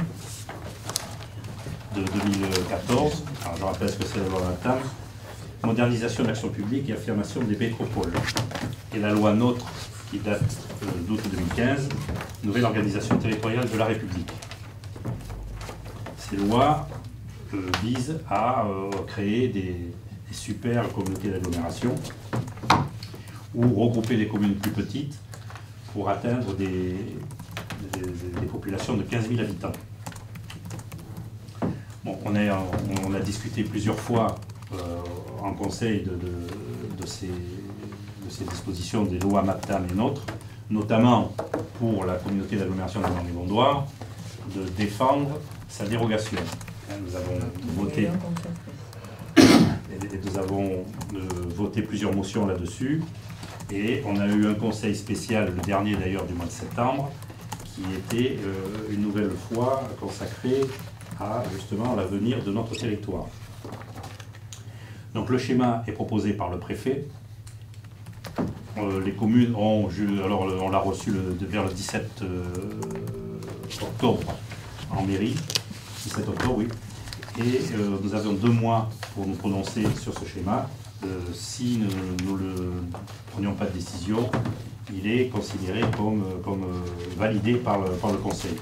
de 2014, alors je rappelle ce que c'est la loi MAPTAM, modernisation de l'action publique et affirmation des métropoles. Et la loi NOTRe, qui date d'août 2015, nouvelle organisation territoriale de la République. Ces lois visent à créer des super communautés d'agglomération ou regrouper des communes plus petites pour atteindre des populations de 15 000 habitants. Bon, on a discuté plusieurs fois en conseil de ces dispositions des lois MAPTAM et NOTRe, notamment pour la communauté d'agglomération de Vendée-Gondoire, de défendre sa dérogation. Nous avons voté plusieurs motions là-dessus et on a eu un conseil spécial, le dernier d'ailleurs du mois de septembre, qui était une nouvelle fois consacré à justement l'avenir de notre territoire. Donc le schéma est proposé par le préfet. Les communes ont, alors on l'a reçu vers le 17 octobre en mairie, 17 octobre, oui. Et nous avions 2 mois pour nous prononcer sur ce schéma. Si nous ne prenions pas de décision, il est considéré comme validé par le Conseil.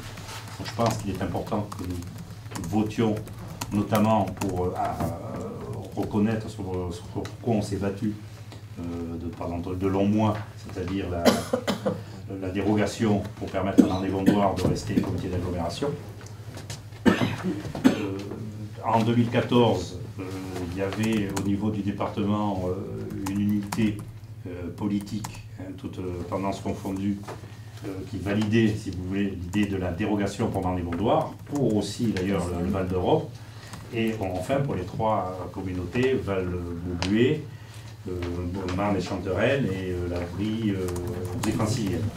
Donc je pense qu'il est important que nous votions, notamment pour reconnaître sur quoi on s'est battu pendant de longs mois, c'est-à-dire la dérogation pour permettre à Vendée-Gondoire de rester comité d'agglomération. En 2014, il y avait au niveau du département une unité politique, toute tendance confondue, qui validait, si vous voulez, l'idée de la dérogation pour Vendée-Gondoire, pour aussi d'ailleurs le Val d'Europe, et enfin pour les 3 communautés, Val-Beaubuet, Marne-et-Chanterelle et la Brie-Francilienne.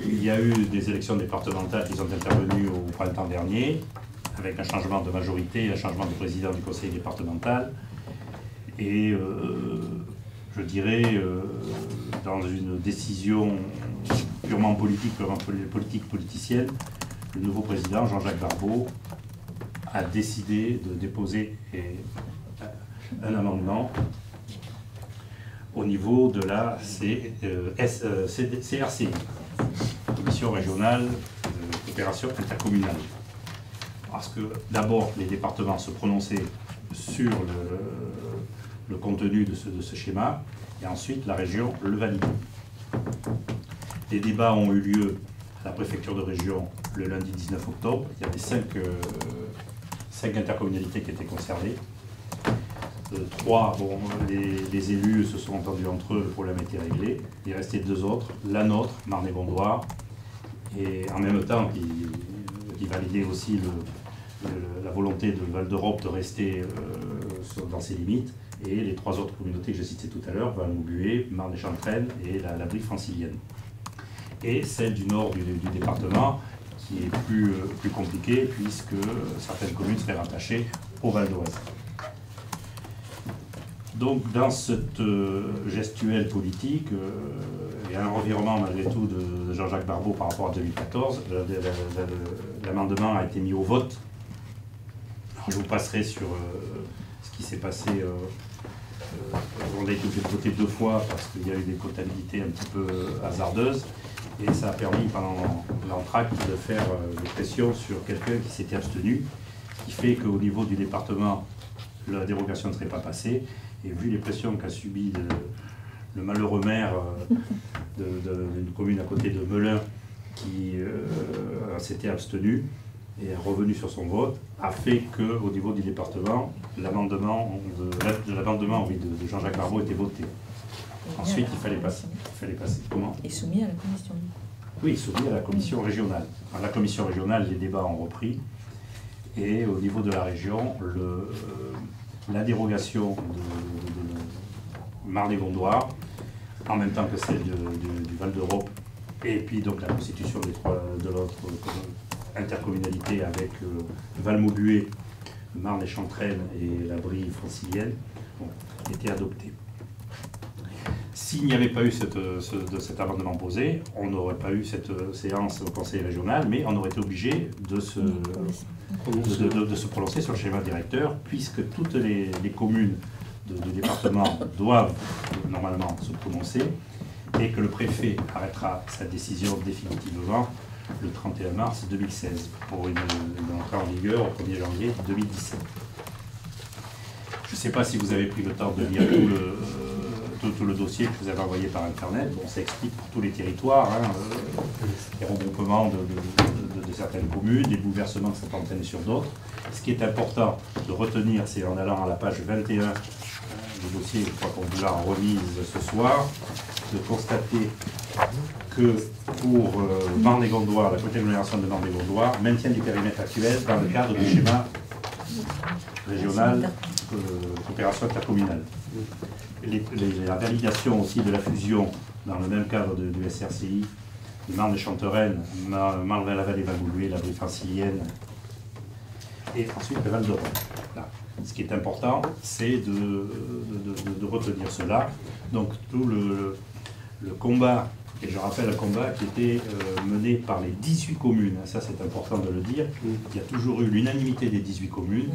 Il y a eu des élections départementales qui sont intervenues au printemps dernier, avec un changement de majorité, un changement de président du conseil départemental. Et je dirais, dans une décision purement politicienne, le nouveau président, Jean-Jacques Barbeau, a décidé de déposer un amendement au niveau de la CRCI, Commission régionale de coopération intercommunale. Parce que d'abord, les départements se prononçaient sur le contenu de ce schéma, et ensuite la région le valide. Les débats ont eu lieu à la préfecture de région le lundi 19 octobre. Il y avait 5 intercommunalités qui étaient concernées. 3, bon, les élus se sont entendus entre eux, le problème a été réglé. Il restait 2 autres, la nôtre, Marne-et-Gondoire, et en même temps qui validait aussi la volonté de Val d'Europe de rester dans ses limites, et les 3 autres communautés que j'ai citées tout à l'heure, Val-Maubuée, Marne-et-Chantraine et la Brie francilienne. Et celle du nord du département, qui est plus compliquée, puisque certaines communes seraient rattachées au Val d'Oise. Donc, dans cette gestuelle politique, il y a un revirement malgré tout de Jean-Jacques Barbeau par rapport à 2014. L'amendement a été mis au vote. Alors, je vous passerai sur ce qui s'est passé. On a été obligé de voter 2 fois parce qu'il y a eu des potabilités un petit peu hasardeuses. Et ça a permis, pendant l'entracte, de faire des pressions sur quelqu'un qui s'était abstenu. Ce qui fait qu'au niveau du département, la dérogation ne serait pas passée. Et vu les pressions qu'a subi le malheureux maire d'une commune à côté de Melun, qui s'était abstenu et est revenu sur son vote, a fait qu'au niveau du département, l'amendement de Jean-Jacques Barbeau était voté. Ensuite, il fallait passer. Comment ? Et soumis à la commission. Oui, soumis à la commission régionale. À la commission régionale, les débats ont repris. Et au niveau de la région, la dérogation de Marne-et-Gondoire, en même temps que celle du Val d'Europe, et puis donc la constitution de l'autre intercommunalité avec Val-Maubuée, Marne-et-Chantraine et la Brie francilienne, était adoptée. S'il n'y avait pas eu cet amendement posé, on n'aurait pas eu cette séance au Conseil régional, mais on aurait été obligé de se prononcer sur le schéma directeur, puisque toutes les communes du département doivent normalement se prononcer, et que le préfet arrêtera sa décision définitivement le 31 mars 2016, pour une entrée en vigueur au 1er janvier 2017. Je ne sais pas si vous avez pris le temps de lire tout le dossier que je vous avez envoyé par Internet. Bon, ça explique pour tous les territoires, les regroupements de certaines communes, des bouleversements de certaines antennes sur d'autres. Ce qui est important de retenir, c'est en allant à la page 21 du dossier, je crois qu'on vous l'a remise ce soir, de constater que pour Marne-et-Gondoire, la communauté d'agglomération de Marne-et-Gondoire maintient du périmètre actuel dans le cadre du schéma régional coopération intercommunale. La validation aussi de la fusion dans le même cadre du SRCI, de Marne-et-Chantraine, Marne-la-Vallée, Val-Maubuée, la Brie francilienne, et ensuite le Val d'Europe. Ce qui est important, c'est de retenir cela. Donc tout le combat, et je rappelle un combat qui était mené par les 18 communes, ça c'est important de le dire, il y a toujours eu l'unanimité des 18 communes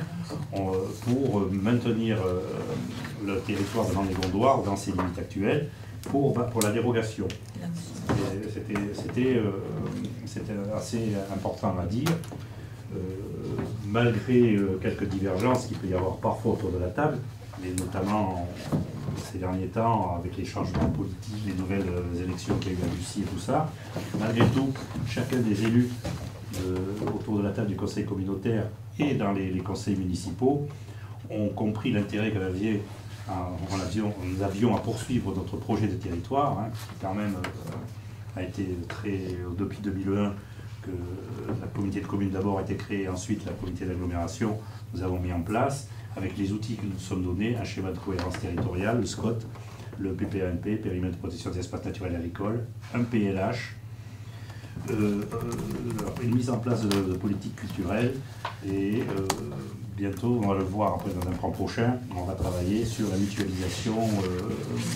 pour maintenir le territoire de Marne-et-Gondoire dans ses limites actuelles pour la dérogation. C'était assez important à dire. Malgré quelques divergences qu'il peut y avoir parfois autour de la table, mais notamment ces derniers temps, avec les changements politiques, les nouvelles élections qu'il y a eu à Lucie et tout ça, malgré tout, chacun des élus autour de la table du conseil communautaire et dans les conseils municipaux ont compris l'intérêt que nous avions à poursuivre notre projet de territoire, qui quand même a été depuis 2001, que la communauté de communes d'abord a été créée, ensuite la communauté d'agglomération, nous avons mis en place, avec les outils que nous nous sommes donnés, un schéma de cohérence territoriale, le SCOT, le PPANP, périmètre de protection des espaces naturels et agricoles, un PLH, une mise en place de politiques culturelles, et bientôt, on va le voir après dans un plan prochain, on va travailler sur la mutualisation,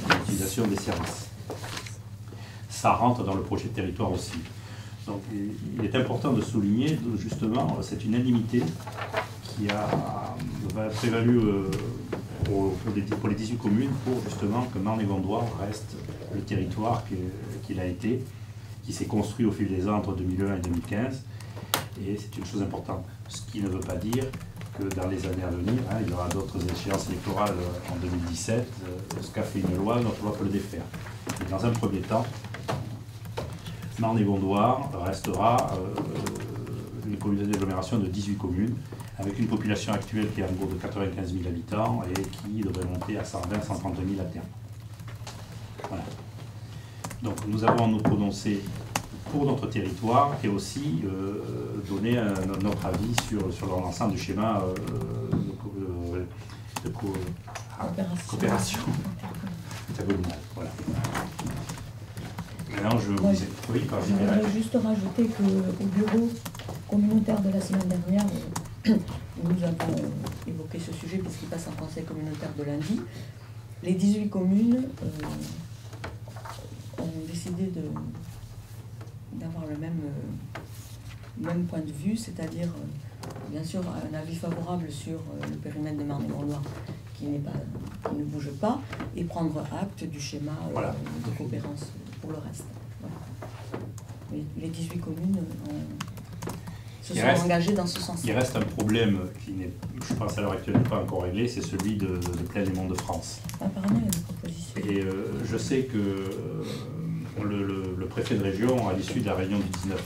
l'utilisation des services. Ça rentre dans le projet de territoire aussi. Donc il est important de souligner justement cette unanimité qui va prévalu pour les 18 communes pour justement que Marne-et-Gondoire reste le territoire qu'il a été, qui s'est construit au fil des ans entre 2001 et 2015. Et c'est une chose importante. Ce qui ne veut pas dire que dans les années à venir, il y aura d'autres échéances électorales en 2017, ce qu'a fait une loi, notre loi peut le défaire. Et dans un premier temps, Marne-et-Gondoire restera une communauté d'agglomération de 18 communes, avec une population actuelle qui est en gros de 95 000 habitants et qui devrait monter à 120 130 000 à terme. Voilà. Donc nous avons à nous prononcer pour notre territoire et aussi donner notre avis sur l'ensemble du schéma de coopération intercommunale. Voilà. Maintenant, je vous ai... Oui, je voudrais juste rajouter qu'au bureau communautaire de la semaine dernière, nous avons évoqué ce sujet puisqu'il passe en conseil communautaire de lundi. Les 18 communes ont décidé d'avoir le même point de vue, c'est-à-dire, bien sûr, un avis favorable sur le périmètre de Marne-et-Gondoire qui ne bouge pas, et prendre acte du schéma de coopérance pour le reste. Voilà. Les 18 communes se sont engagées dans ce sens. Il reste un problème qui n'est, je pense à l'heure actuelle, pas encore réglé, c'est celui de Plaine et Mont-de-France. Apparemment, il y a des propositions. Et je sais que le préfet de région, à l'issue de la réunion du 19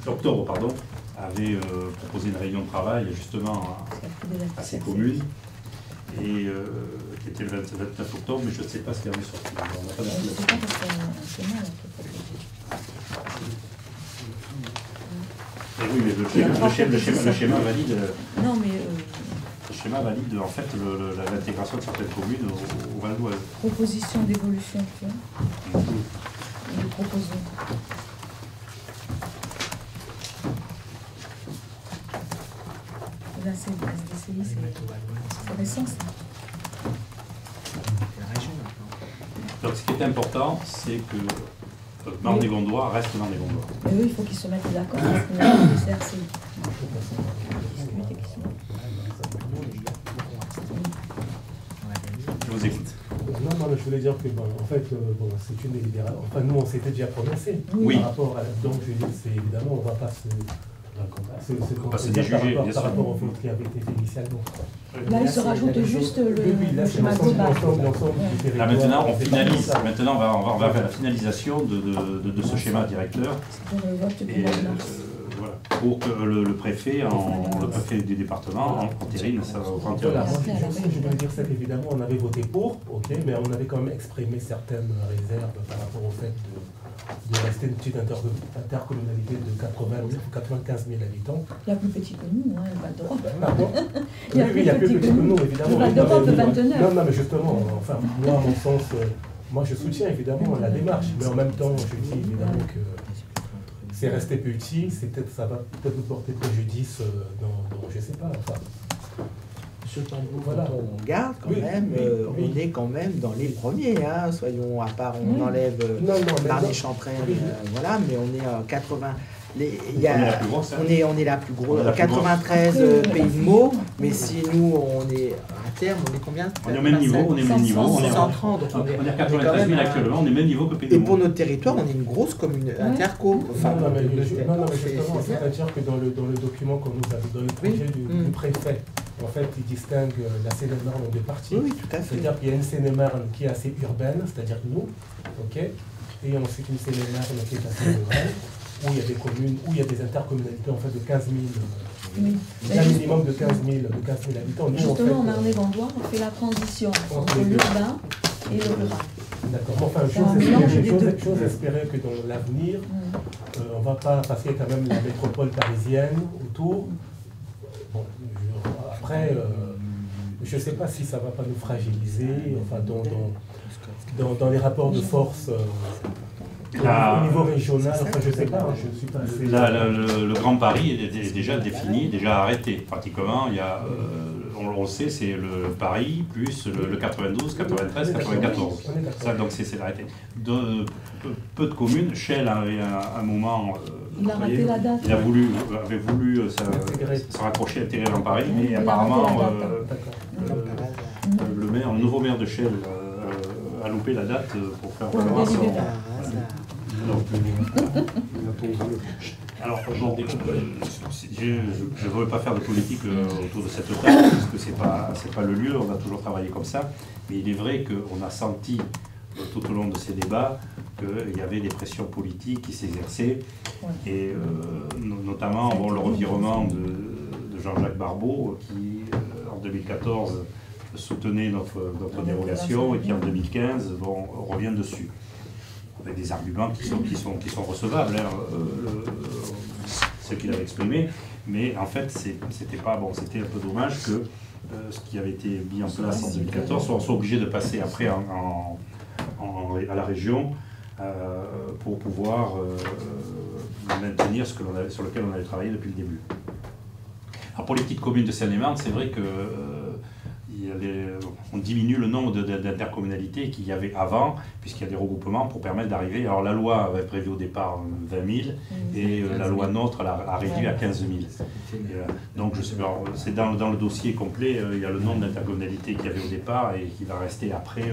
octobre, avait proposé une réunion de travail justement à ces communes, et qui était le 29 octobre, mais je ne sais pas ce qu'il y en est sorti. On n'a pas oui, mais le schéma valide. Non, mais le schéma valide en fait l'intégration de certaines communes au Val d'Oise. Proposition d'évolution, tu vois. Nous proposons. Là, c'est le SDCI, c'est récent, ça. Donc, ce qui est important, c'est que Marne-et-Gondoire reste Marne-et-Gondoire. Mais eux, il faut qu'ils se mettent d'accord parce qu'on a le CRC. Je vous écoute. Non, mais je voulais dire que, en fait, c'est une délibération. Enfin, nous, on s'était déjà prononcé par rapport à... Donc, je veux dire, c'est évidemment, on ne va pas se... par rapport au fait qui avait été fait initialement. Là, il se rajoute juste le schéma global. Là, maintenant, on finalise. Maintenant, on va vers la finalisation de ce schéma directeur. Et, voilà, pour que le préfet du département entérine ça au 31 mars. Je veux dire, c'est qu'évidemment, on avait voté pour, mais on avait quand même exprimé certaines réserves par rapport au fait de rester une petite intercommunalité de 95 000 habitants. La plus petite que nous, le Val d'Europe. Il y a plus petit que nous, évidemment. Le Val d'Europe, 29. Non, mais justement, enfin, moi, à mon sens, moi, je soutiens évidemment la démarche, mais en même temps, je dis évidemment que c'est resté petit, ça va peut-être nous porter préjudice dans je sais pas, enfin. Monsieur Tambou, voilà. On regarde quand même, on est quand même dans les premiers, hein, soyons, à part on enlève Marne-et-Chantraine, voilà, mais on est à 80. On est la plus grosse, 93 pays de mots, mais si nous on est à terme, on est combien? On est au même niveau, on est 130, donc on est à 93 000 actuellement, on est au même niveau que pays de mots. Et pour notre territoire, on est une grosse commune interco. Enfin, non, mais justement, c'est-à-dire que dans le document qu'on nous a donné, le projet du préfet, en fait, il distingue la Seine-et-Marne en deux parties. Oui, tout à fait. C'est-à-dire qu'il y a une Seine-et-Marne qui est assez urbaine, c'est-à-dire nous, ok, et ensuite une Seine-et-Marne qui est assez rurale, où il y a des communes, où il y a des intercommunalités en fait de 15 000, un minimum de 15 000 habitants. Nous, justement, en Marne-et-Gondoire, on fait la transition entre l'urbain et le rural. D'accord. Enfin, j'ose espérer que dans l'avenir, on ne va pas, parce qu'il y a quand même la métropole parisienne autour. Bon, après, je ne sais pas si ça ne va pas nous fragiliser, enfin, dans les rapports de force. Au niveau régional, enfin je ne sais pas, je suis pas assez... Le Grand Paris est déjà défini, déjà arrêté. Pratiquement, il y a, on le sait, c'est le Paris plus le 92, 93, 94. Ça, donc c'est arrêté. Peu de communes. Chelles avait un moment... il a raté la date. Il avait voulu se raccrocher, intégrer dans Paris, mais apparemment le nouveau maire de Chelles a loupé la date pour faire vraiment Alors, aujourd'hui, je ne veux pas faire de politique autour de cette table, parce que ce n'est pas le lieu, on a toujours travaillé comme ça, mais il est vrai qu'on a senti tout au long de ces débats qu'il y avait des pressions politiques qui s'exerçaient, et notamment le revirement de Jean-Jacques Barbeau, qui en 2014 soutenait notre dérogation, et qui en 2015 revient dessus, avec des arguments qui sont recevables, ce qu'il avait exprimé, mais en fait c'était pas bon, c'était un peu dommage que ce qui avait été mis en place en 2014 soit obligé de passer après à la région pour pouvoir maintenir sur lequel on avait travaillé depuis le début. En politique commune de Seine-et-Marne, c'est vrai que on diminue le nombre d'intercommunalités qu'il y avait avant, puisqu'il y a des regroupements pour permettre d'arriver. Alors la loi avait prévu au départ 20 000, et la loi NOTRe a réduit à 15 000. Donc c'est dans le dossier complet, il y a le nombre d'intercommunalités qu'il y avait au départ et qui va rester après,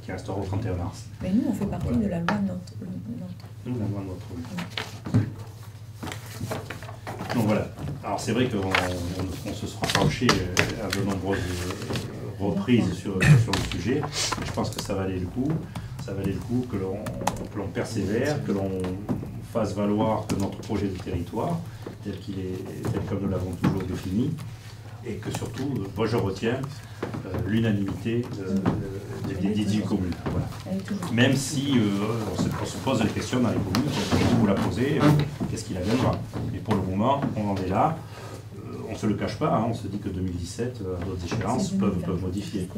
qui restera au 31 mars. Mais nous, on fait partie de la loi NOTRe. Nous, la loi NOTRe, oui. Donc voilà. Alors c'est vrai qu'on se sera penché à de nombreuses reprises sur le sujet. Je pense que ça valait le coup. Ça valait le coup que l'on persévère, que l'on fasse valoir que notre projet de territoire, tel comme nous l'avons toujours défini, et que surtout, moi je retiens l'unanimité des 18 communes. Voilà. Même si on se pose la question dans les communes, comme vous la posez, qu'est-ce qu'il adviendra. Mais pour le moment, on en est là. On ne se le cache pas, hein, on se dit que 2017, d'autres échéances peuvent modifier.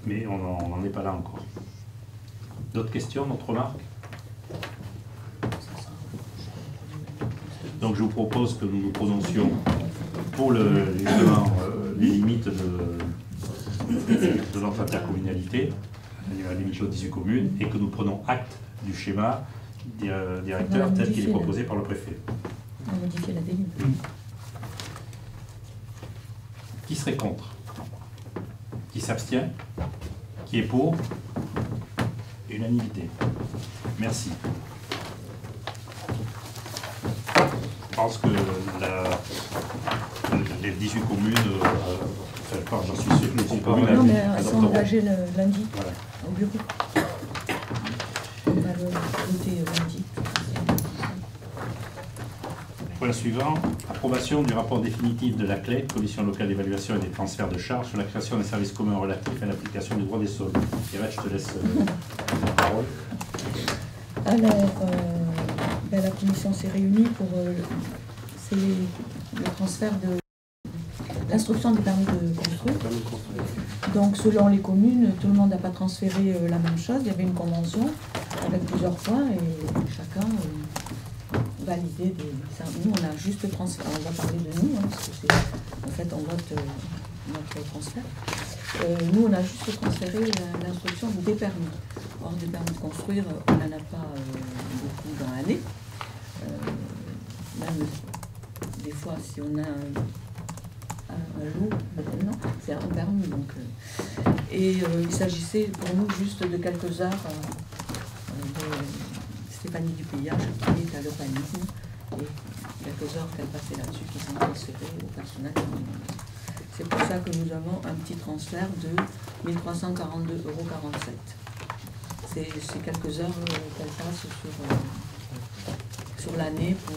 Mais on n'en est pas là encore. D'autres questions, d'autres remarques? Donc je vous propose que nous nous prononcions pour les limites de notre intercommunalité, la limite aux 18 communes, et que nous prenons acte du schéma directeur tel qu'il est proposé par le préfet. On va modifier la délimite. Qui serait contre? Qui s'abstient? Qui est pour? Unanimité. Merci. Je pense que les 18 communes, j'en suis sûr, ne sont pas non, mais elles sont engagées le lundi, voilà, au bureau. On va le voter lundi. Point suivant, approbation du rapport définitif de la CLEC, Commission locale d'évaluation et des transferts de charges, sur la création des services communs relatifs à l'application du droit des sols. Pierrette, je te laisse la parole. Alors, la commission s'est réunie pour le transfert de l'instruction des permis de construire. Donc, selon les communes, tout le monde n'a pas transféré la même chose. Il y avait une convention avec plusieurs points et chacun validé des... Nous, on a juste transféré. On va parler de nous, hein, parce que en fait, on vote notre transfert. Nous, on a juste transféré l'instruction des permis. Or, des permis de construire, on n'en a pas beaucoup dans l'année. Même des fois, si on a un lot, maintenant, c'est un permis. Donc, il s'agissait pour nous juste de quelques heures de Stéphanie Dupillage, qui est à l'urbanisme, et quelques heures qu'elle passait là-dessus qui sont transférées au personnel. C'est pour ça que nous avons un petit transfert de 1 342,47 €. C'est quelques heures qu'elle passe sur l'année pour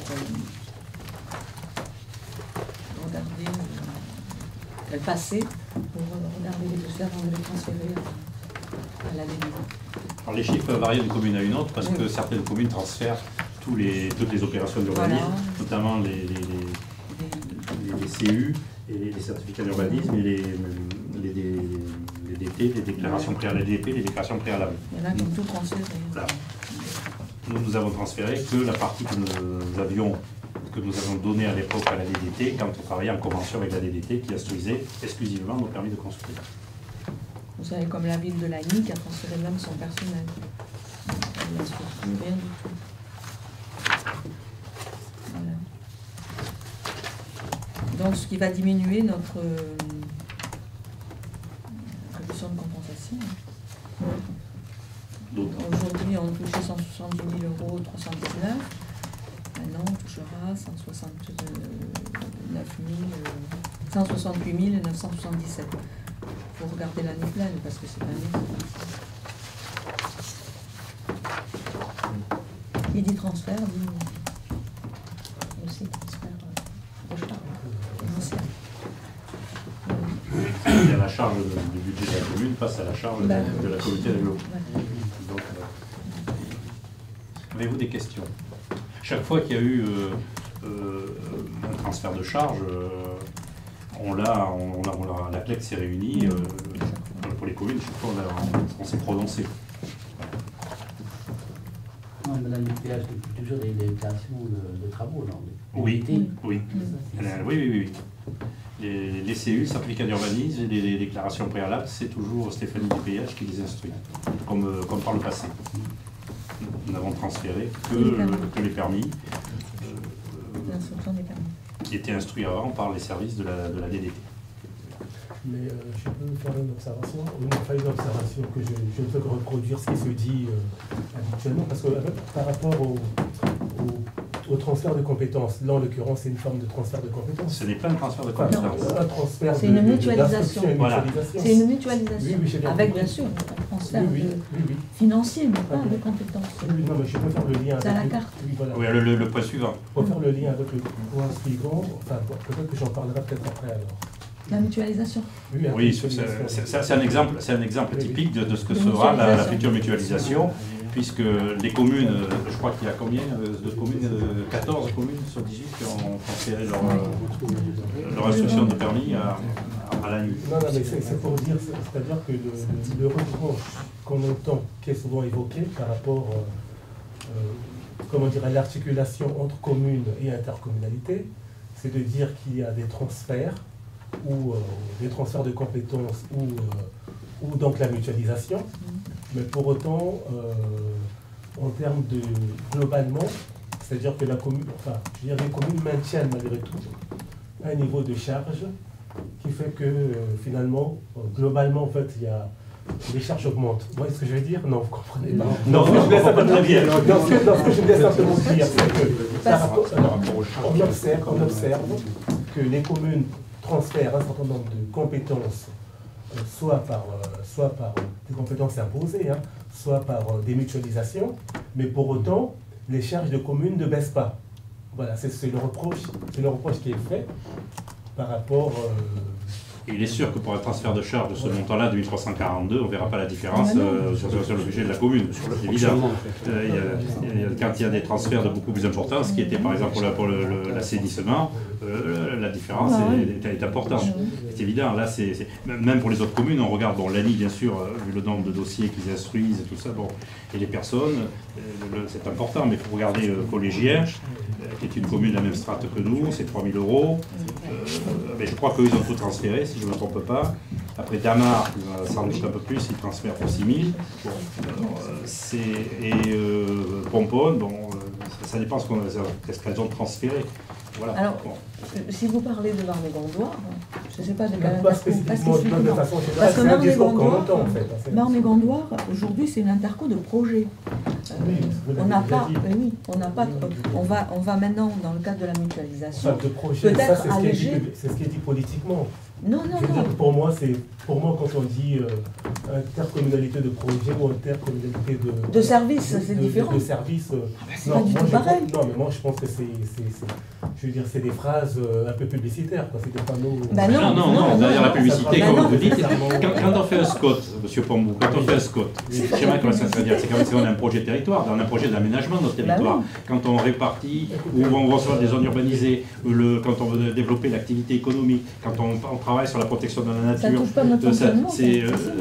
regarder, elle passait pour regarder les dossiers avant de les transférer à l'année. Alors les chiffres peuvent varier d'une commune à une autre parce que certaines communes transfèrent toutes les opérations d'urbanisme, voilà, notamment les CU et les certificats d'urbanisme et les DT, les déclarations préalables, les DP, les déclarations préalables. Il y en a qui ont tout transféré. Voilà. Nous avons transféré que la partie que nous avions donnée à l'époque à la DDT quand on travaillait en convention avec la DDT qui instruisait exclusivement nos permis de construire. Vous savez, comme la ville de Lagny qui a transféré même son personnel. Elle n'a structuré rien du tout. Voilà. Donc, ce qui va diminuer notre réduction de compensation. Aujourd'hui, on touchait 170 000 € 319. Maintenant, on touchera 168 977. Il faut regarder l'année pleine parce que c'est l'année. Qui dit transfert dit aussi transfert financier. Il y a la charge du budget de la commune face à la charge de la communauté d'agglomération. Avez-vous des questions? Chaque fois qu'il y a eu un transfert de charge, la CLEC s'est réunie pour les communes, chaque fois on s'est prononcé. Madame le péage depuis toujours des déclarations de travaux, non? Oui. Les CU, certificats d'urbanisme, et les déclarations préalables, c'est toujours Stéphanie du péage qui les instruit, comme par le passé. Nous n'avons transféré que les permis, qui étaient instruits avant par les services de la DDT. Mais je peux faire une observation que je ne peux que reproduire ce qui se dit habituellement, parce que par rapport au transfert de compétences, là en l'occurrence c'est une forme de transfert de compétences. Ce n'est pas un transfert de compétences. C'est une mutualisation. Voilà. C'est une mutualisation. Oui, avec bien sûr un transfert financier, mais pas de compétences. Oui, non, mais je peux faire le lien avec la carte. Oui, le point suivant. Pour faire le lien avec le point suivant, enfin peut-être que j'en parlerai peut-être après alors. La mutualisation. Oui, c'est un exemple typique de ce que sera la future mutualisation, puisque les communes, je crois qu'il y a combien de communes, 14 communes sur 18 qui ont transféré leur instruction de permis à la NU. Non, mais c'est pour dire, c'est-à-dire que le reproche qu'on entend, qui est souvent évoqué par rapport à l'articulation entre communes et intercommunalité, c'est de dire qu'il y a des transferts ou des transferts de compétences ou donc la mutualisation, mais pour autant, en termes de globalement, c'est-à-dire que la commune, les communes maintiennent malgré tout un niveau de charge qui fait que finalement, globalement, en fait, les charges augmentent. Vous voyez ce que je veux dire? Non, vous comprenez pas. Non, ce que je voulais simplement dire, c'est que on observe que les communes transfèrent un certain nombre de compétences, soit par des compétences imposées, soit par des mutualisations, mais pour autant, les charges de communes ne baissent pas. Voilà, c'est le reproche qui est fait par rapport... Et il est sûr que pour un transfert de charge de ce montant-là, de 1342, on ne verra pas la différence sur le budget de la commune, évidemment. Quand il y a des transferts de beaucoup plus importants, ce qui était par exemple pour l'assainissement, la différence est importante. C'est évident. Là, même pour les autres communes, on regarde l'ANI, bien sûr, vu le nombre de dossiers qu'ils instruisent et tout ça, et les personnes, c'est important, mais il faut regarder Collégien, qui est une commune de la même strate que nous, c'est 3 000 €. Mais je crois qu'eux, ils ont tout transféré, si je ne me trompe pas. Après Damar, sans doute un peu plus, ils transfèrent pour 6 000. Pomponne, ça dépend qu'est-ce qu'elles ont transféré. Voilà. Alors, si vous parlez de Marne-et-Gondoire, je ne sais pas de quel parce que Marne-et-Gondoire, aujourd'hui, c'est une interco de projet. On n'a pas, on va maintenant, dans le cadre de la mutualisation, de projet, peut-être alléger. C'est ce qui est dit politiquement. Non. Pour moi, quand on dit intercommunalité de projet ou intercommunalité de service, c'est différent. De service, c'est pas du tout pareil. Non, mais moi je pense que c'est des phrases un peu publicitaires, quoi. C'est des panneaux. Non, derrière la publicité, comme vous dites, quand on fait un SCOT, M. Pombou, quand on fait un SCOT, je sais pas comment ça se veut dire, c'est comme si on a un projet territoire, on a un projet d'aménagement de notre territoire. Quand on répartit, ou on reçoit des zones urbanisées, quand on veut développer l'activité économique, quand on travaille sur la protection de la nature,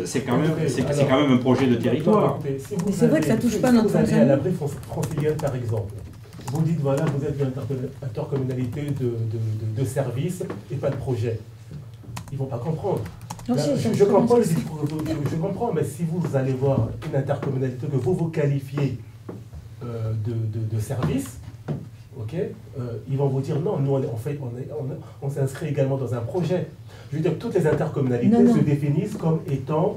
c'est quand même un projet de territoire. Mais c'est vrai que ça ne touche pas notre fonctionnement. Vous allez à l'abri francilien, par exemple. Vous dites, voilà, vous êtes une intercommunalité de services et pas de projet. Ils ne vont pas comprendre. Je comprends, mais si vous allez voir une intercommunalité que vous qualifiez de service, ils vont vous dire non, nous on s'inscrit également dans un projet. Je veux dire que toutes les intercommunalités se définissent comme étant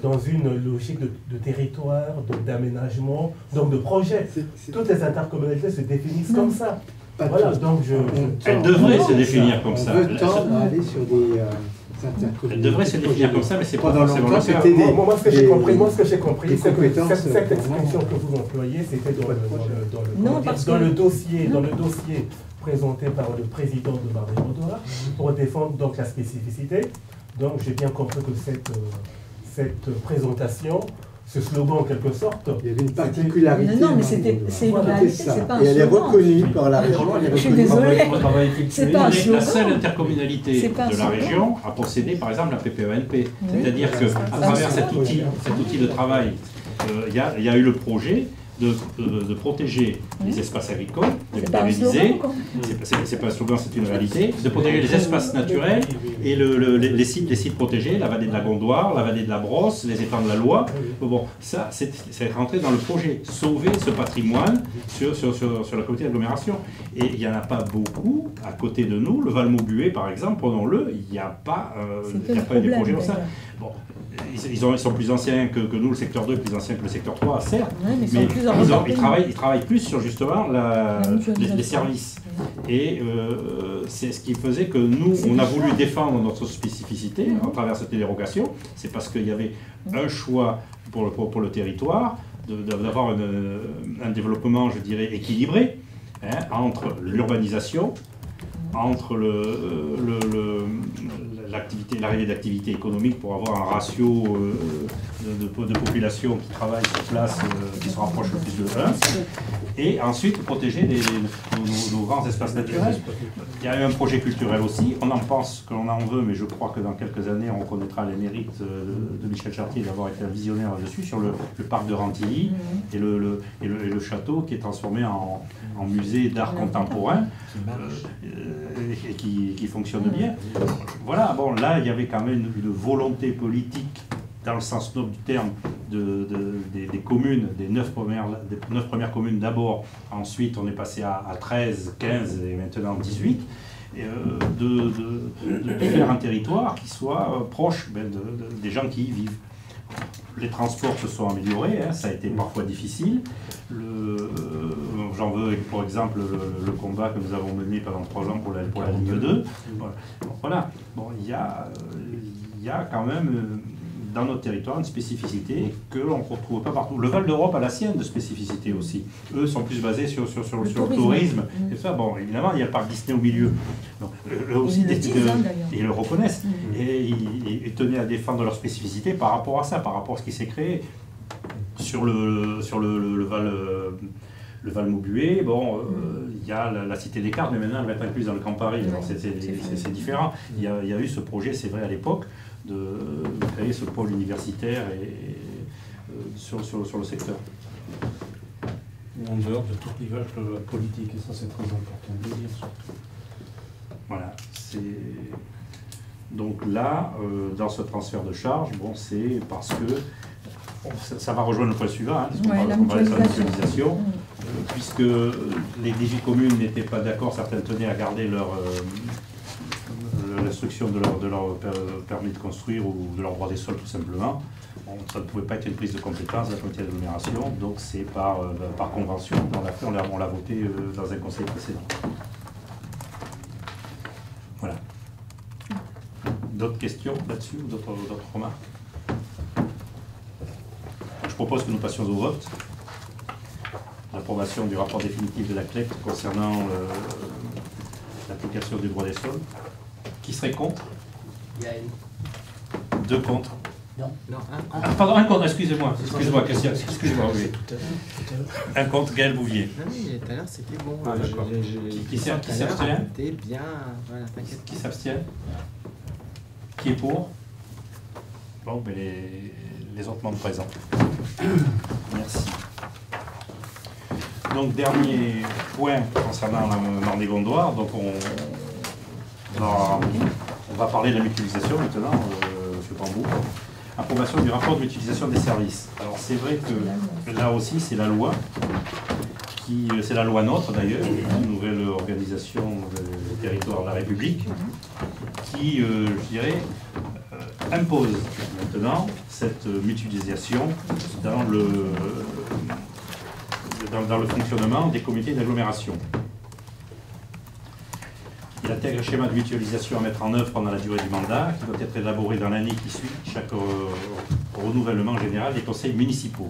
dans une logique de territoire, d'aménagement, donc de projet. Toutes les intercommunalités se définissent comme ça. Voilà, donc elles devraient se définir comme ça. On veut tendre à aller sur des elles devraient se définir comme ça, mais c'est pas forcément le cas. Moi, ce que j'ai compris, c'est que cette expression que vous employez, c'était dans le dossier présenté par le président de Marie-Mondoir pour défendre donc la spécificité. Donc j'ai bien compris que cette présentation, ce slogan en quelque sorte, il y avait une particularité. Non, mais c'est une réalité, c'est pas un slogan. Et elle est reconnue par la région. Je suis désolée. C'est pas la seule intercommunalité de la région à posséder par exemple la PPENP. C'est-à-dire qu'à travers cet outil de travail, il y a eu le projet de protéger les espaces agricoles, de les pérenniser, c'est pas un slogan, c'est une réalité, de protéger les espaces naturels et les sites protégés, la vallée de la Gondoire, la vallée de la Brosse, les étangs de la Loire. Bon, ça, c'est rentré dans le projet, sauver ce patrimoine sur la communauté d'agglomération. Et il n'y en a pas beaucoup à côté de nous. Le Val-Maubuée, par exemple, prenons-le, il n'y a pas des projets comme ça. Bon, ils sont plus anciens que nous, le secteur 2 est plus ancien que le secteur 3, certes, mais ils travaillent plus sur justement les services. Et c'est ce qui faisait que nous, on a voulu défendre notre spécificité à travers cette dérogation. C'est parce qu'il y avait un choix pour le territoire d'avoir un développement, je dirais, équilibré entre l'urbanisation, entre l'arrivée d'activité économique pour avoir un ratio de population qui travaille sur place qui se rapproche le plus de 1, et ensuite protéger nos grands espaces naturels. Il y a eu un projet culturel aussi, on en pense que l'on en veut, mais je crois que dans quelques années on reconnaîtra les mérites de Michel Chartier d'avoir été un visionnaire là-dessus, sur le parc de Rantilly et le château qui est transformé en musée d'art contemporain et qui fonctionne bien. Voilà, bon, là il y avait quand même une volonté politique dans le sens noble du terme des communes, des 9 premières communes d'abord, ensuite on est passé à 13, 15 et maintenant 18, de faire un territoire qui soit proche des gens qui y vivent. Les transports se sont améliorés, ça a été parfois difficile. J'en veux pour exemple le combat que nous avons mené pendant 3 ans pour la ligne 2. Voilà, bon, il y a quand même dans notre territoire une spécificité que l'on ne retrouve pas partout. Le Val d'Europe a la sienne de spécificité aussi. Eux sont plus basés sur le tourisme. Et ça, bon, évidemment, il y a le parc Disney au milieu. Donc, eux aussi, ils le reconnaissent. Et ils tenaient à défendre leur spécificité par rapport à ça, par rapport à ce qui s'est créé sur le Val-Maubuée. Bon, il y a la Cité des Cartes, mais maintenant elle va être incluse dans le Camp Paris. Alors c'est différent. Il y a eu ce projet, c'est vrai à l'époque, de créer ce pôle universitaire sur le secteur. En dehors de tout clivage politique, et ça c'est très important de le dire surtout. Voilà. Donc là, dans ce transfert de charge, bon, c'est parce que ça va rejoindre le point suivant, parce qu'on parlait sur la mutualisation, puisque les 18 communes n'étaient pas d'accord, certaines tenaient à garder l'instruction de leur permis de construire ou de leur droit des sols tout simplement. Bon, ça ne pouvait pas être une prise de compétence de la communauté d'agglomération, donc c'est par convention, on l'a voté dans un conseil précédent. Voilà. D'autres questions là-dessus ou d'autres remarques? Je propose que nous passions au vote. L'approbation du rapport définitif de la CLEC concernant l'application du droit des sols. Qui serait contre? Gaël. 2 contre. Non. Pardon, un contre, excusez-moi, oui. Un contre, Gaël Bouvier. Non, mais tout à l'heure c'était bon. Ah, d'accord. Qui s'abstient? C'était bien, voilà, t'inquiète. Qui s'abstient? Qui est pour? Bon, mais les autres membres présents. Merci. Donc, dernier point concernant la Marne-et-Gondoire. Donc, on va parler de la mutualisation maintenant, M. Pambou. Approbation du rapport de mutualisation des services. Alors, c'est vrai que là aussi, c'est la loi, c'est la loi NOTRe d'ailleurs, une nouvelle organisation des territoires de la République, qui, je dirais, impose maintenant cette mutualisation dans le fonctionnement des comités d'agglomération. Il intègre un schéma de mutualisation à mettre en œuvre pendant la durée du mandat, qui doit être élaboré dans l'année qui suit chaque renouvellement général des conseils municipaux.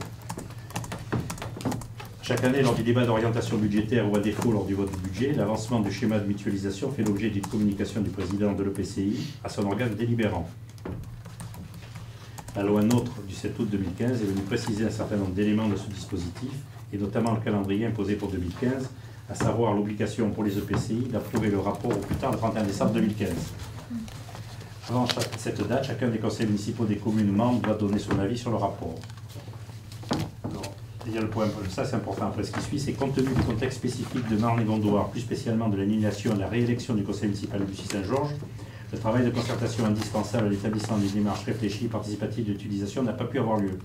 Chaque année, lors du débat d'orientation budgétaire ou à défaut lors du vote du budget, l'avancement du schéma de mutualisation fait l'objet d'une communication du président de l'EPCI à son organe délibérant. La loi NOTRe du 7 août 2015 est venue préciser un certain nombre d'éléments de ce dispositif, et notamment le calendrier imposé pour 2015, à savoir l'obligation pour les EPCI d'approuver le rapport au plus tard le 31 décembre 2015. Avant cette date, chacun des conseils municipaux des communes membres doit donner son avis sur le rapport. Il y a le point, ça c'est important après ce qui suit, c'est compte tenu du contexte spécifique de Marne-et-Gondoire, plus spécialement de l'annulation et de la réélection du conseil municipal de Bussy-Saint-Georges, le travail de concertation indispensable à l'établissement d'une démarche réfléchie et participative d'utilisation n'a pas pu avoir lieu.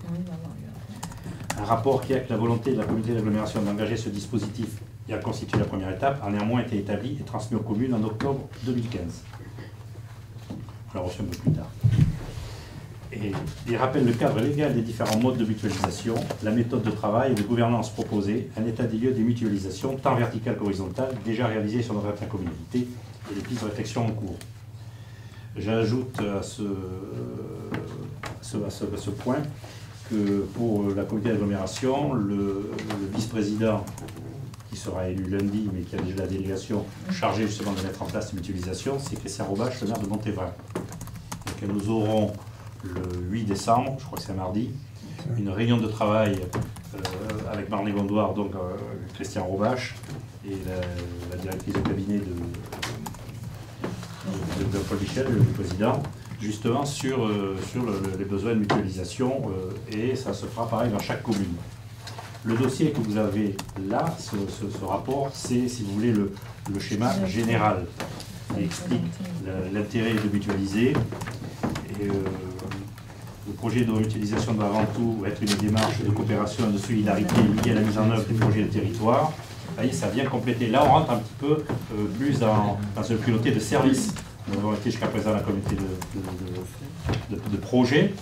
Un rapport qui acte la volonté de la communauté d'agglomération d'engager ce dispositif et a constitué la première étape a néanmoins été établi et transmis aux communes en octobre 2015. On l'a reçu un peu plus tard. Et il rappelle le cadre légal des différents modes de mutualisation, la méthode de travail et de gouvernance proposée, un état des lieux des mutualisations, tant verticales qu'horizontales, déjà réalisées sur notre intercommunalité et les pistes de réflexion en cours. J'ajoute à ce point que pour la communauté d'agglomération, le vice-président qui sera élu lundi, mais qui a déjà la délégation chargée justement de mettre en place la mutualisation, c'est Christian Robache, le maire de Montévrain. Donc nous aurons le 8 décembre, je crois que c'est un mardi, une réunion de travail avec Marne-et-Gondoire, donc Christian Robache et la directrice de cabinet de Paul Michel, le président, justement sur les besoins de mutualisation, et ça se fera pareil dans chaque commune. Le dossier que vous avez là, ce rapport, c'est, si vous voulez, le schéma général qui explique l'intérêt de mutualiser. Et, le projet de mutualisation doit avant tout être une démarche de coopération et de solidarité liée à la mise en œuvre des projets de territoire. Vous voyez, ça vient compléter. Là, on rentre un petit peu plus dans une communauté de services. Nous avons été jusqu'à présent la communauté de projets.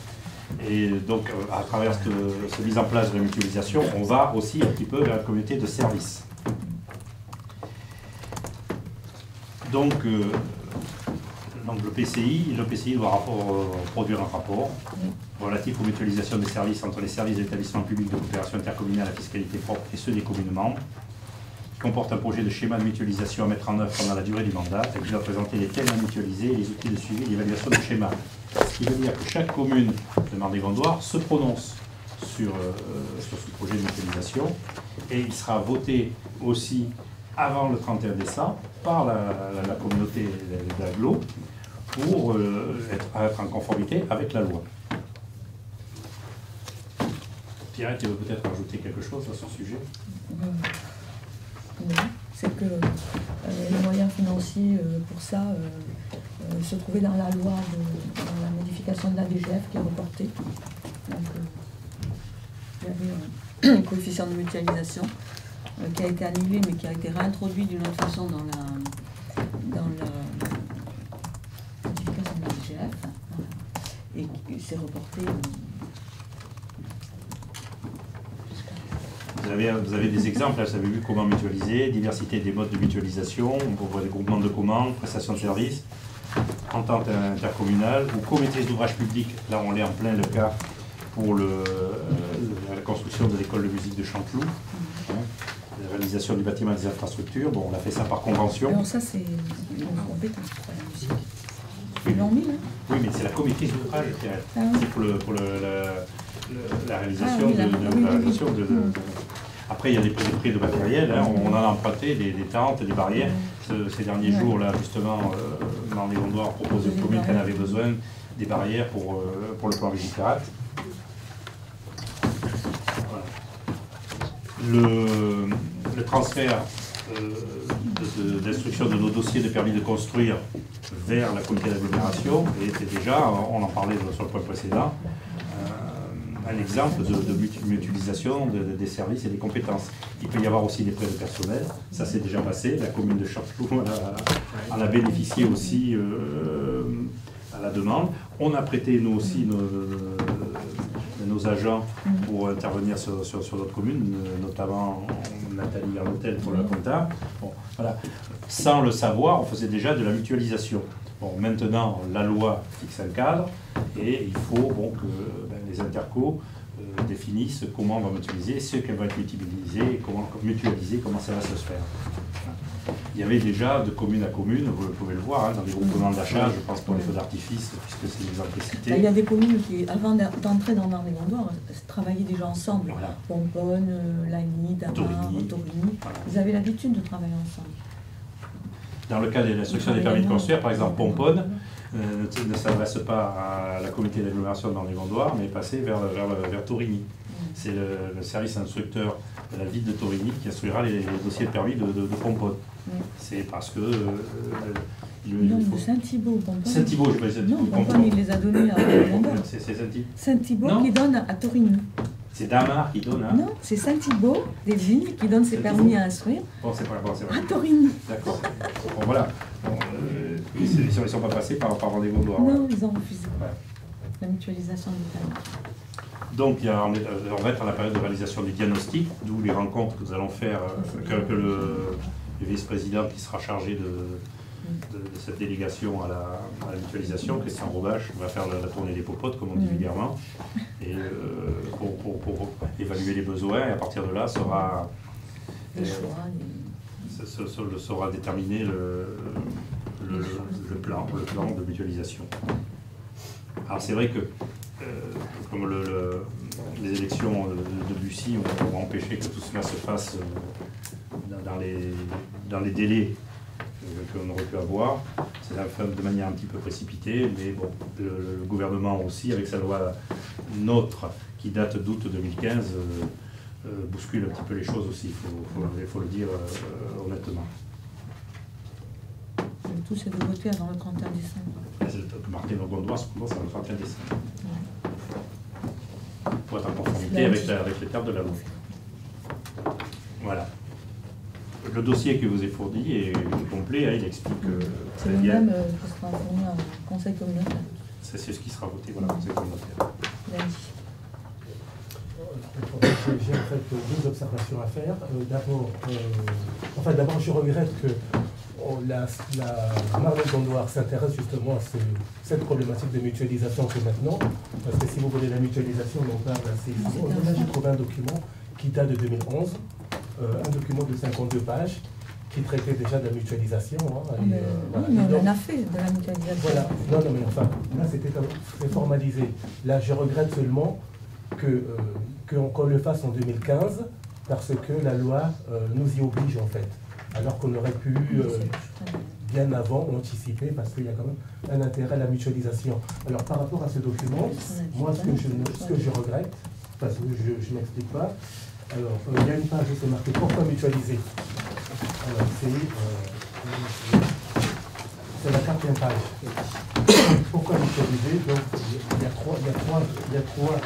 Et donc, à travers cette mise en place de la mutualisation, on va aussi un petit peu vers la communauté de services. Donc le PCI doit produire un rapport relatif aux mutualisations des services entre les services de l'établissement public de coopération intercommunale à fiscalité propre et ceux des communes membres, qui comporte un projet de schéma de mutualisation à mettre en œuvre pendant la durée du mandat, et qui doit présenter les thèmes à mutualiser et les outils de suivi et d'évaluation du schéma. Ce qui veut dire que chaque commune de Marne-et-Gondoire se prononce sur ce projet de mutualisation, et il sera voté aussi avant le 31 décembre par la communauté d'agglo pour être en conformité avec la loi. Pierre, tu veux peut-être rajouter quelque chose à ce sujet? Oui, c'est que les moyens financiers pour ça se trouvaient dans la loi, dans la modification de la DGF qui est reportée. Donc, il y avait un coefficient de mutualisation qui a été annulé, mais qui a été réintroduit d'une autre façon dans la modification de la DGF, et qui s'est reporté. Vous avez des exemples, là, vous avez vu comment mutualiser, diversité des modes de mutualisation, on voit des groupements de commandes, prestations de services, entente intercommunale ou co-maîtrise d'ouvrage public. Là, on est en plein le cas pour la construction de l'école de musique de Chanteloup, la réalisation du bâtiment et des infrastructures. Bon, on a fait ça par convention. Non, ça c'est une compétence pour la musique. Ils l'ont mis, là? Oui, mais c'est la co-maîtrise d'ouvrage, Pierre. Ah, oui. C'est pour la réalisation de... Après, il y a des prix de matériel, hein. On en a emprunté des tentes, des barrières. Ces derniers jours, là, justement, Marne-et-Gondoire proposait aux communes qu'elle avait besoin des barrières pour le plan Vigipirate. Voilà. Le transfert d'instruction de nos dossiers de permis de construire vers la communauté d'agglomération était déjà, on en parlait sur le point précédent, un exemple de mutualisation des services et des compétences. Il peut y avoir aussi des prêts de personnel, ça s'est déjà passé, la commune de Chanteloup en a bénéficié aussi à la demande. On a prêté, nous aussi, nos agents pour intervenir sur notre commune, notamment Nathalie Garnotel pour la compta. Bon, voilà. Sans le savoir, on faisait déjà de la mutualisation. Bon, maintenant, la loi fixe un cadre et il faut que les intercos définissent comment on va mutualiser, ce qu'elles vont être mutualisées, comment ça va se faire. Il y avait déjà de commune à commune, vous pouvez le voir, dans les groupements d'achat, je pense pour les feux d'artifice, puisque c'est l'exemple cité. Il y a des communes qui, avant d'entrer dans Marne-et-Gondoire, travaillaient déjà ensemble. Voilà. Pomponne, Lagny, Damar, Torigny. Voilà. Vous avez l'habitude de travailler ensemble. Dans le cas de l'instruction des permis de construire, par exemple, Pomponne ne s'adresse pas à la communauté d'agglomération de Marne-et-Gondoire, mais est passé vers Torigny. C'est le service instructeur de la ville de Torigny qui instruira les dossiers de permis de Pomponne. C'est parce que... Non, de Saint-Thibault. Saint-Thibault, je sais pas. Non, Pomponne, il les a donnés à Marne-et-Gondoire. C'est Saint-Thibault. Saint-Thibault qui donne à Torigny. C'est Damar qui donne, hein? Non, c'est Saint-Thibault, des vignes, qui donne ses permis à instruire. Bon, c'est pas vrai. À Torigny. D'accord. Bon, voilà. Ils ne sont pas passés par Marne-et-Gondoire. Non, ils ont refusé. Ouais. La mutualisation du permis. Donc, on va être à la période de réalisation du diagnostic, d'où les rencontres que nous allons faire, que le vice-président qui sera chargé de cette délégation à la mutualisation, Christian Robache, va faire la tournée des popotes, comme on dit vulgairement, et pour évaluer les besoins, et à partir de là sera déterminé le plan de mutualisation. Alors c'est vrai que comme les élections de Bussy ont empêché que tout cela se fasse dans les délais qu'on aurait pu avoir, c'est fait de manière un petit peu précipitée, mais bon, le gouvernement aussi, avec sa loi NOTRe qui date d'août 2015, bouscule un petit peu les choses aussi, il faut le dire honnêtement. Le tout, c'est de voter avant le 31 décembre. Marne-et-Gondoire, cependant, c'est le 31 décembre. Pour être en conformité avec les termes de la loi. Voilà. Le dossier que vous ai fourni est complet, il explique que... C'est le même qui sera fourni au conseil communautaire. C'est ce qui sera voté, voilà, au conseil communautaire. Lundi. J'ai en fait deux observations à faire. D'abord, je regrette que la Marne-et-Gondoire s'intéresse justement à cette problématique de mutualisation que maintenant, parce que si vous voulez la mutualisation, on parle assez souvent. Là, j'ai trouvé un document qui date de 2011, un document de 52 pages qui traitait déjà de la mutualisation. Mais on en a fait de la mutualisation. Voilà, non, mais enfin, là c'était très formalisé. Là, je regrette seulement qu'on le fasse en 2015, parce que la loi nous y oblige en fait. Alors qu'on aurait pu bien avant anticiper, parce qu'il y a quand même un intérêt à la mutualisation. Alors par rapport à ce document, moi ce que je regrette, parce que je ne m'explique pas, alors il y a une page où c'est marqué pourquoi mutualiser. Alors c'est la 4e page. Pourquoi mutualiser? Donc il y a trois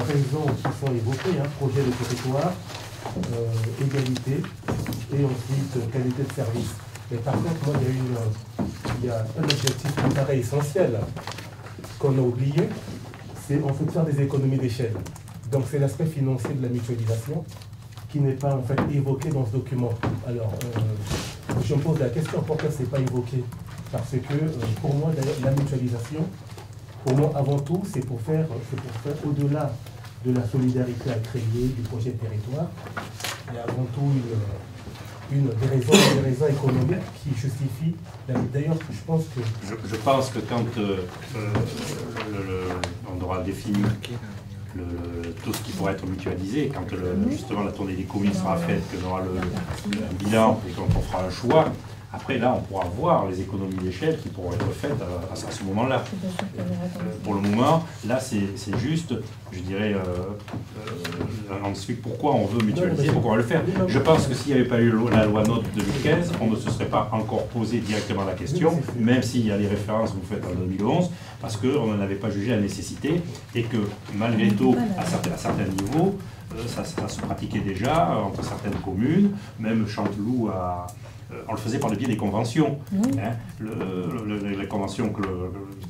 raisons qui sont évoquées, projet de territoire, égalité et ensuite qualité de service. Mais par contre, moi, il y a un objectif qui me paraît essentiel qu'on a oublié, c'est en fait faire des économies d'échelle. Donc c'est l'aspect financier de la mutualisation qui n'est pas en fait évoqué dans ce document. Alors, je me pose la question pourquoi ce n'est pas évoqué. Parce que pour moi, la mutualisation, pour moi avant tout, c'est pour faire au-delà de la solidarité à créer, du projet de territoire, et avant tout des raisons économiques qui justifient. D'ailleurs, je pense que... Je pense que quand on aura défini tout ce qui pourrait être mutualisé, quand justement la tournée des communes sera faite, qu'on aura le bilan et quand on fera un choix, après là on pourra voir les économies d'échelle qui pourront être faites à ce moment-là. Pour le moment, là c'est juste, je dirais, on explique pourquoi on veut mutualiser, pourquoi on va le faire. Je pense que s'il n'y avait pas eu la loi NOTRe 2015, on ne se serait pas encore posé directement la question, même s'il y a les références que vous faites en 2011, parce qu'on n'en avait pas jugé la nécessité et que malgré tout, à certains niveaux, ça se pratiquait déjà entre certaines communes, même Chanteloup on le faisait par le biais des conventions. Oui. Hein. La convention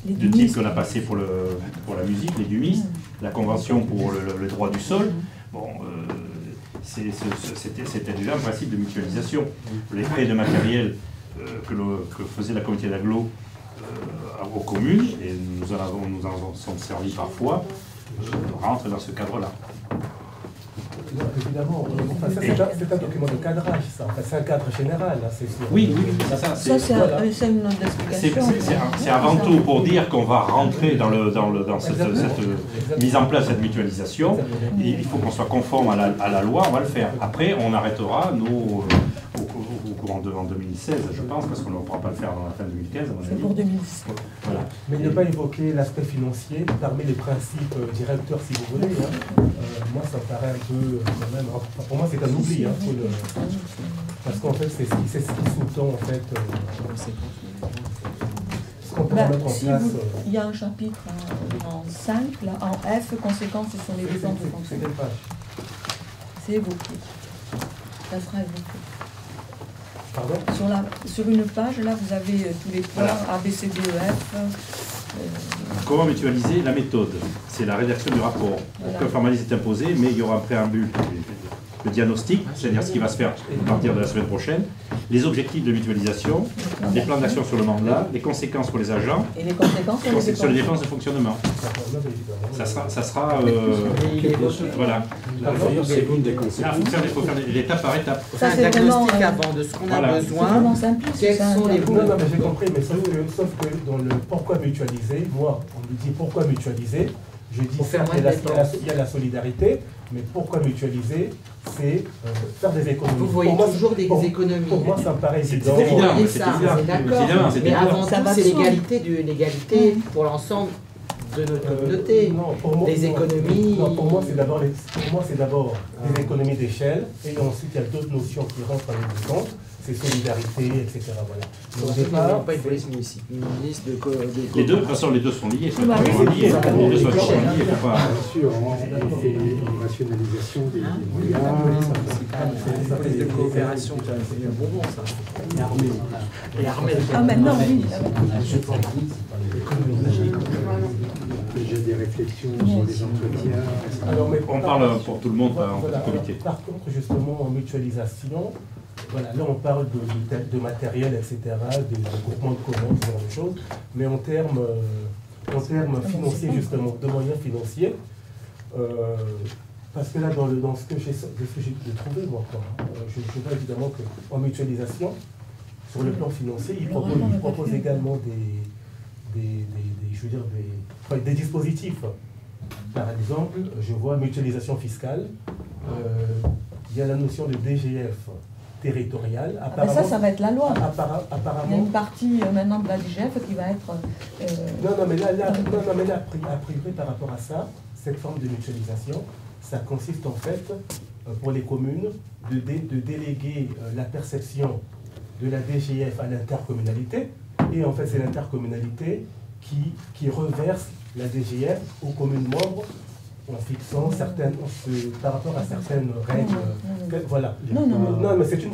de type qu'on a passée pour la musique, les DUMIS, la convention pour le droit du sol. Bon, c'était déjà un principe de mutualisation. Les prêts de matériel que faisait la communauté d'agglo aux communes, et nous en sommes servis parfois, rentrent dans ce cadre-là. Évidemment, c'est un document de cadrage, ça. Enfin, c'est un cadre général, là, c'est sûr. Oui, c'est ça. C'est une note d'explication. C'est avant tout pour dire qu'on va rentrer dans cette mise en place, cette mutualisation. Et il faut qu'on soit conforme à la loi, on va le faire. Après, on arrêtera au courant en 2016, je pense, parce qu'on ne pourra pas le faire dans la fin 2015. C'est pour 2016. Voilà. Mais ne pas évoquer l'aspect financier parmi les principes directeurs, si vous voulez. Moi, ça me paraît un peu, quand même, pour moi, c'est un oubli. Parce qu'en fait, c'est ce qui sous-tend, en fait, ce qu'on peut mettre en place. Il y a un chapitre en 5, là, en F, conséquences, ce sont les dépenses de fonctionnement. C'est évoqué. Ça sera évoqué. Pardon ? Sur une page, là, vous avez tous les points A, B, C, D, E, F. Comment mutualiser la méthode? C'est la rédaction du rapport. Aucun formalisme est imposé, mais il y aura un préambule, le diagnostic, c'est-à-dire ce qui va se faire à partir de la semaine prochaine, les objectifs de mutualisation, les plans d'action sur le mandat, les conséquences pour les agents, et les conséquences sur les dépenses de fonctionnement. Ça sera voilà. C'est une des conséquences. Il faut faire l'étape par étape. Ça, c'est un diagnostic avant de ce qu'on a besoin. Quels sont les Non, mais j'ai compris, mais sauf que dans le pourquoi mutualiser, moi, on me dit pourquoi mutualiser, je dis certes, il y a la solidarité, mais pourquoi mutualiser, c'est faire des économies. Vous voyez toujours des économies. Pour moi, ça me paraît évident. C'est évident, d'accord. Mais avant tout, c'est l'égalité pour l'ensemble de notre communauté. Non, pour moi, des économies. Non, pour moi, c'est d'abord des économies d'échelle, et ensuite, il y a d'autres notions qui rentrent en ligne de compte. C'est solidarité, etc. Voilà. Au départ, pas une police municipale. Les deux, de toute façon, les deux sont liés. Les deux sont liés. Bien sûr, et une rationalisation des moyens. La police de coopération, c'est un bonbon, ça. Et armée. Ah, maintenant, oui. Déjà des réflexions sur les entretiens. Alors, mais on parle pour tout le monde en comité. Par contre, justement, en mutualisation, voilà, là on parle de matériel, etc., de groupements de commandes, ce genre de choses, mais en termes financiers, justement, de moyens financiers, parce que là, dans ce que j'ai trouvé, moi, je vois évidemment qu'en mutualisation, sur le plan financier, il propose également des dispositifs. Par exemple, je vois mutualisation fiscale, il y a la notion de DGF territorial. Ça va être la loi. Apparemment, il y a une partie maintenant de la DGF qui va être... Non, mais là, a priori, par rapport à ça, cette forme de mutualisation, ça consiste en fait, pour les communes, de déléguer la perception de la DGF à l'intercommunalité, et en fait, c'est l'intercommunalité qui reverse la DGF aux communes membres en fixant par rapport à certaines règles. Voilà. Non, mais c'est une.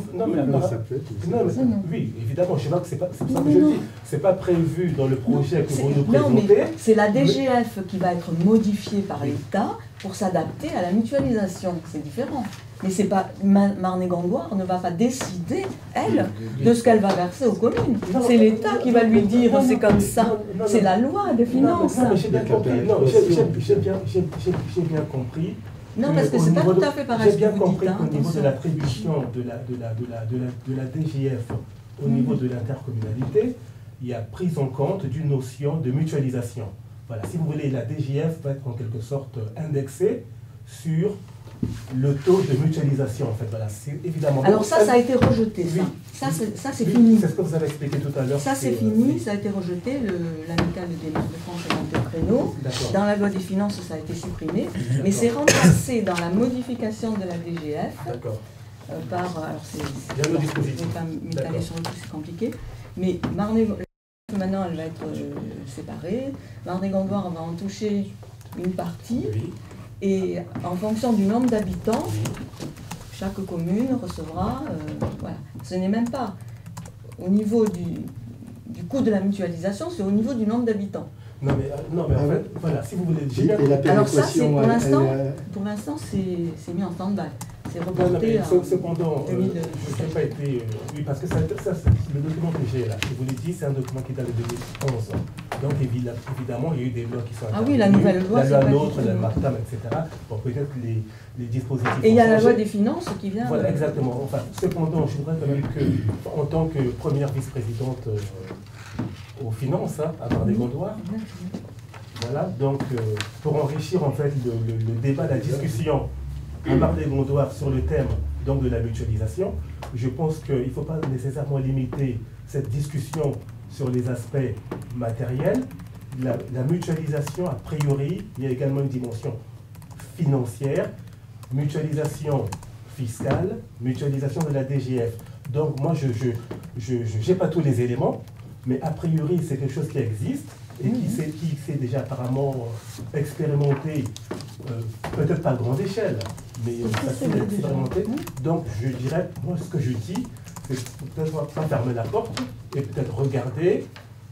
Oui, évidemment, je sais pas que c'est pas ça que je dis. C'est pas prévu dans le projet que vous nous présentez. C'est la DGF qui va être modifiée par l'État pour s'adapter à la mutualisation. C'est différent. Mais c'est pas Marne-et-Gondoire ne va pas décider, elle, de ce qu'elle va verser aux communes. C'est l'État qui va lui dire c'est comme ça. C'est la loi des finances. Non, mais j'ai bien compris. Non, j'ai bien compris. Non, parce que c'est pas tout à fait pareil. J'ai bien compris qu'au niveau de l'attribution de la DGF au niveau de l'intercommunalité, il y a prise en compte d'une notion de mutualisation. Voilà, si vous voulez, la DGF va être en quelque sorte indexée sur le taux de mutualisation, en fait. Voilà, c'est évidemment... Alors ça a été rejeté, oui. Ça c'est fini. C'est ce que vous avez expliqué tout à l'heure. Ça c'est fini, ça a été rejeté, l'amicale des maires de France a monté le créneau. Dans la loi des finances, ça a été supprimé, mais c'est remplacé dans la modification de la DGF par... Alors je ne vais pas m'étaler sur le truc, c'est compliqué, mais maintenant elle va être séparée, Marne-et-Gondoire va en toucher une partie, et en fonction du nombre d'habitants, chaque commune recevra, voilà. Ce n'est même pas au niveau du coût de la mutualisation, c'est au niveau du nombre d'habitants. Non mais en fait, voilà, si vous voulez dire... Alors ça, pour l'instant, c'est mis en stand-by. C'est reporté cependant, je n'ai pas été... oui, parce que ça le document que j'ai là, je vous l'ai dit, c'est un document qui date de 2011. Donc évidemment, il y a eu des lois qui sont intervenues. Ah oui, la nouvelle loi, la loi NOTRe, la MARTAM, etc. Bon, peut-être les dispositifs... Et il y a la loi des finances qui vient... Voilà, exactement. Enfin, cependant, je voudrais quand même que, en tant que première vice-présidente aux finances, à Marne-et-Gondoire, voilà, donc pour enrichir en fait le débat, la discussion à Marne-et-Gondoire sur le thème donc, de la mutualisation, je pense qu'il ne faut pas nécessairement limiter cette discussion sur les aspects matériels. La mutualisation, a priori, il y a également une dimension financière, mutualisation fiscale, mutualisation de la DGF. Donc moi, je n'ai pas tous les éléments, mais a priori, c'est quelque chose qui existe et qui s'est déjà apparemment expérimenté, peut-être pas à grande échelle, mais ça s'est expérimenté. Donc je dirais, moi ce que je dis, c'est peut-être pas fermer la porte et peut-être regarder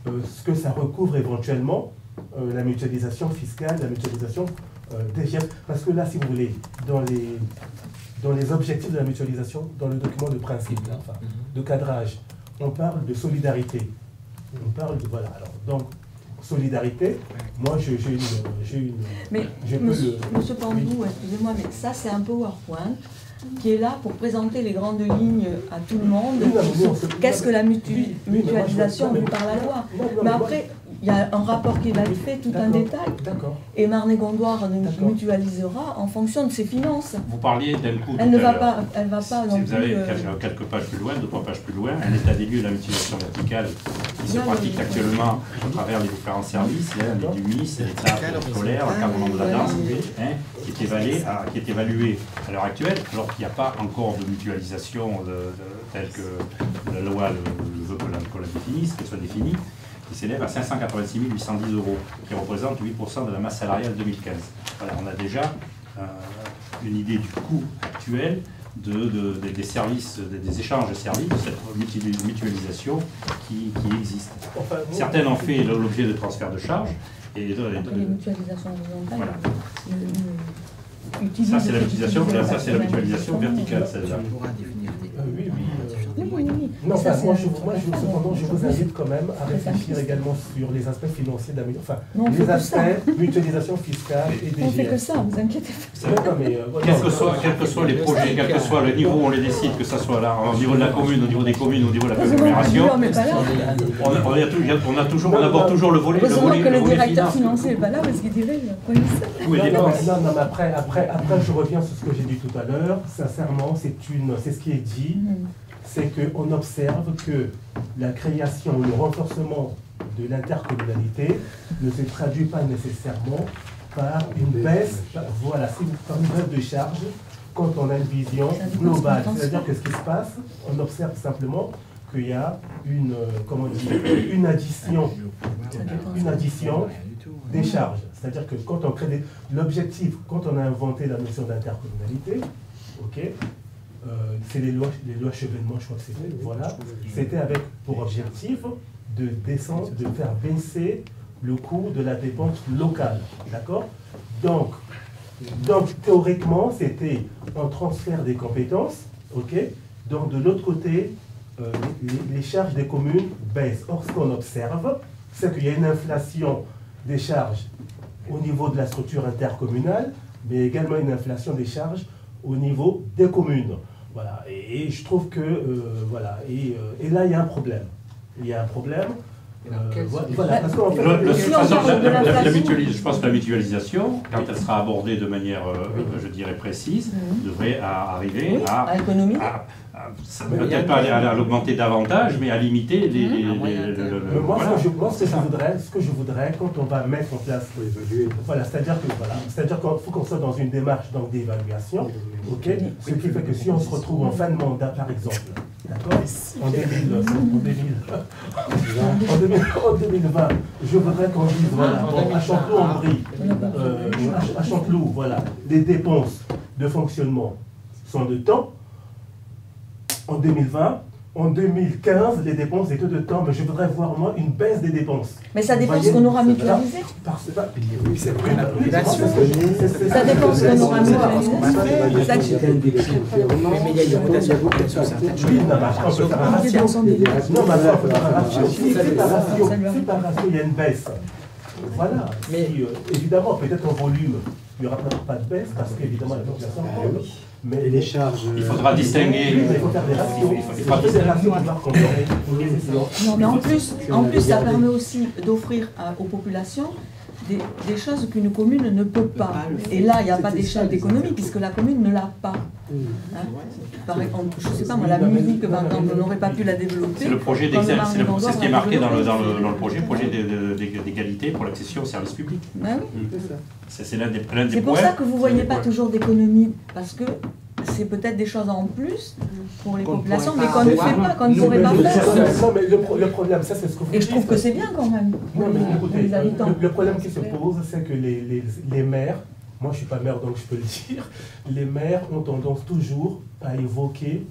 ce que ça recouvre éventuellement, la mutualisation fiscale, la mutualisation DGF. Parce que là, si vous voulez, dans les objectifs de la mutualisation, dans le document de principe, enfin, de cadrage, on parle de solidarité. On parle de, voilà, alors, donc, solidarité, moi, Monsieur Pandou, excusez-moi, mais ça, c'est un PowerPoint qui est là pour présenter les grandes lignes à tout le monde. Qu'est-ce que la mutualisation vu par la loi? Mais après, il y a un rapport qui va être fait, tout un détail. Et Marne-et-Gondoire mutualisera en fonction de ses finances. Vous parliez d'un coût. Elle ne va pas, non plus. Vous avez quelques pages plus loin, 2-3 pages plus loin, un état des lieux de la mutualisation verticale qui se pratique actuellement à travers les différents services, les DUMIS, les tables scolaires, l'encadrement de la danse, qui est évalué à l'heure actuelle, alors qu'il n'y a pas encore de mutualisation telle que la loi le veut qu'on la définisse, qu'elle soit définie, qui s'élève à 586 810 €, qui représente 8% de la masse salariale 2015. Voilà, on a déjà une idée du coût actuel des services, des échanges de services, de cette mutualisation qui existe. Enfin, certaines ont fait l'objet de transferts de charges. Et les mutualisations horizontales, voilà. Ça, c'est la mutualisation verticale, celle-là. Oui. Non, enfin, cependant, je vous invite quand même à réfléchir également sur les aspects financiers de la les aspects mutualisation fiscale et DGF. On fait que ça, vous inquiétez pas. Quels que soient les projets, quel que soit le niveau où on les décide, que ce soit là, au niveau de la commune, au niveau des communes, au niveau de la agglomération, on aborde toujours le volet. Heureusement que le directeur financier n'est pas là, parce qu'il dirait, non, mais après, je reviens sur ce que j'ai dit tout à l'heure. Sincèrement, c'est ce qui est dit. C'est qu'on observe que la création ou le renforcement de l'intercommunalité ne se traduit pas nécessairement par une baisse, par une baisse de charge quand on a une vision globale. C'est-à-dire que ce qui se passe, on observe simplement qu'il y a une addition des charges. C'est-à-dire que quand on crée l'objectif, quand on a inventé la notion d'intercommunalité, c'est les lois Chevènement, je crois que c'était, voilà, c'était avec pour objectif de faire baisser le coût de la dépense locale, d'accord? Donc théoriquement, c'était un transfert des compétences, donc de l'autre côté, les charges des communes baissent. Or, ce qu'on observe, c'est qu'il y a une inflation des charges au niveau de la structure intercommunale, mais également une inflation des charges au niveau des communes. Voilà, et je trouve que, et là, il y a un problème. Il y a un problème. Voilà, parce qu'en fait, je pense que la mutualisation, quand elle sera abordée de manière, je dirais, précise, devrait arriver à peut-être pas à l'augmenter davantage, mais à limiter Moi, ce que je voudrais, quand on va mettre en place, c'est-à-dire qu'il faut qu'on soit dans une démarche d'évaluation, ce qui fait que si on se retrouve en fin de mandat, par exemple, d'accord, en 2020, je voudrais qu'on dise, à Chanteloup-en-Brie, à Chanteloup, les dépenses de fonctionnement sont de temps. En 2020, En 2015, les dépenses étaient de temps, mais je voudrais voir, moi, une baisse des dépenses. Mais ça dépend ce qu'on aura mutualisé. Oui, c'est vrai. Ça dépend ce qu'on aura mutualisé. Mais il y a une rotation sur certaines choses. Oui, non, mais on peut faire un ratio. Non, mais on peut faire un ratio. Si par ratio, il y a une baisse. Voilà. Mais évidemment, peut-être en volume, il n'y aura pas de baisse, parce qu'évidemment, la population augmente. Mais les charges. Il faudra distinguer. Il faut faire des ratios. Il faut faire des ratios pour comparer. Non, mais en plus, ça permet aussi d'offrir aux populations des choses qu'une commune ne peut pas. Et là, il n'y a pas d'échelle d'économie, puisque la commune ne l'a pas. Hein? Par exemple, je ne sais pas, moi, la musique, par exemple, on n'aurait pas pu la développer. C'est le projet c'est ce qui est marqué dans le projet d'égalité pour l'accession aux services publics. Ben oui. C'est l'un des points. C'est pour ça que vous ne voyez pas toujours d'économie, parce que c'est peut-être des choses en plus pour les populations, mais qu'on ne fait pas, qu'on ne pourrait pas faire. Non, mais le problème, ça c'est ce que vous dites. Et je trouve que c'est bien quand même. Non, mais écoutez, le problème qui se pose, c'est que les maires, moi je ne suis pas maire donc je peux le dire, les maires ont tendance toujours à invoquer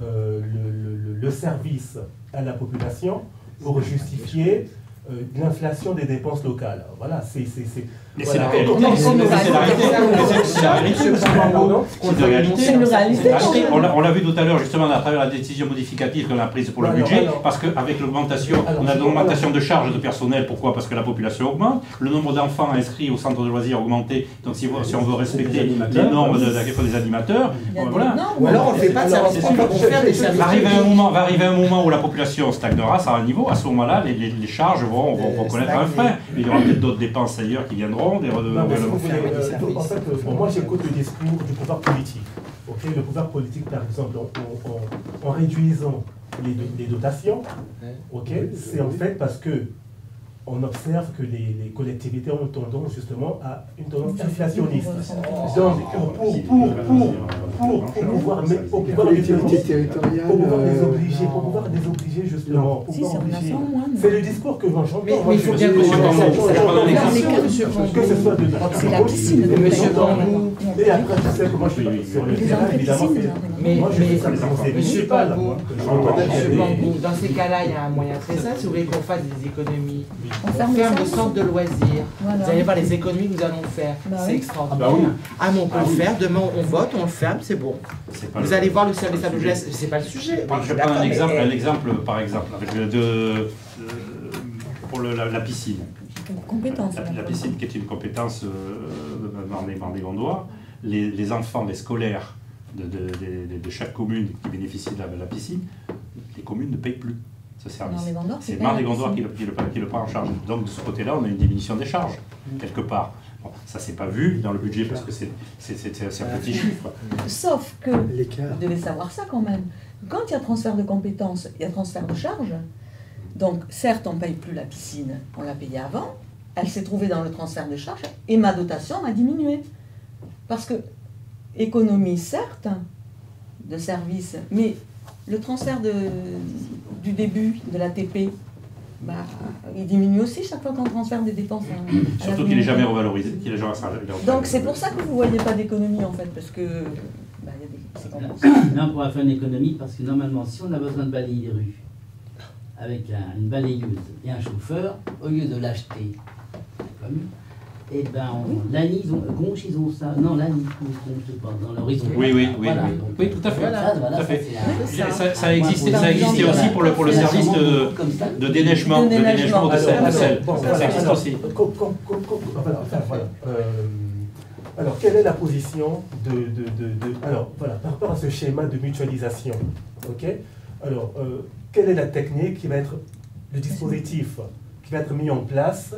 le service à la population pour justifier l'inflation des dépenses locales. Voilà, c'est la réalité. C'est une réalité. On l'a vu tout à l'heure, justement, à travers la décision modificative qu'on a prise pour le budget, parce qu'avec l'augmentation, on a l'augmentation de charges de personnel. Pourquoi? Parce que la population augmente, le nombre d'enfants inscrits au centre de loisirs a augmenté. Donc si on veut respecter les normes des animateurs, voilà. Ou alors on ne fait pas de services publics, on fait des services publics. Va arriver un moment où la population stagnera, ça a un niveau. À ce moment-là, les charges vont connaître un frein. Il y aura peut-être d'autres dépenses ailleurs qui viendront. En fait, moi j'écoute le discours du pouvoir politique. Okay, le pouvoir politique, par exemple, en réduisant les dotations, okay, c'est en fait parce que on observe que les collectivités ont tendance justement à une tendance inflationniste. Donc, pour pouvoir les obliger justement, c'est le discours que j'entends. Mais il faut bien que ce soit de droite c'est la piscine de Monsieur Bambou. Et après, tu sais que moi je suis sur le terrain, évidemment. Moi je fais ça dans conseil municipal. Dans ces cas-là, il y a un moyen très simple. Si vous voulez qu'on fasse des économies, on ferme le centre de loisirs. Voilà. Vous allez voir les économies que nous allons faire. C'est extraordinaire. Ah, mais on peut le faire. Demain, on vote, on le ferme, c'est bon. Vous allez voir le service à l'objet. C'est pas le sujet. Je vais prendre un exemple, par exemple, pour la piscine. La piscine qui est une compétence dans les Gondois. Les enfants, les scolaires de chaque commune qui bénéficie de la piscine, les communes ne payent plus ce service. C'est Mar des Gondois qui le prend en charge. Donc de ce côté-là, on a une diminution des charges, quelque part. Bon, ça s'est pas vu dans le budget parce que c'est un petit chiffre. Sauf que, vous devez savoir ça quand même, quand il y a transfert de compétences, il y a transfert de charges. Donc certes, on ne paye plus la piscine, on l'a payée avant, elle s'est trouvée dans le transfert de charges et ma dotation a diminué. Parce que, économie certes, de services, mais le transfert du début de la TP, il diminue aussi chaque fois qu'on transfère des dépenses. Surtout qu'il n'est jamais revalorisé. Donc c'est pour ça que vous ne voyez pas d'économie en fait, parce que c'est comme ça. Là on pourra faire une économie parce que normalement si on a besoin de balayer les rues avec une balayeuse et un chauffeur, au lieu de l'acheter comme et l'ANI, ils ont ça. Non, l'ANI, je sais pas, dans l'horizon. Oui, tout à fait. Ça existait aussi pour le service de déneigement de sel. Ça existe aussi. Alors, quelle est la position alors, voilà, par rapport à ce schéma de mutualisation, ok? Alors, quelle est la technique qui va être le dispositif qui va être mis en place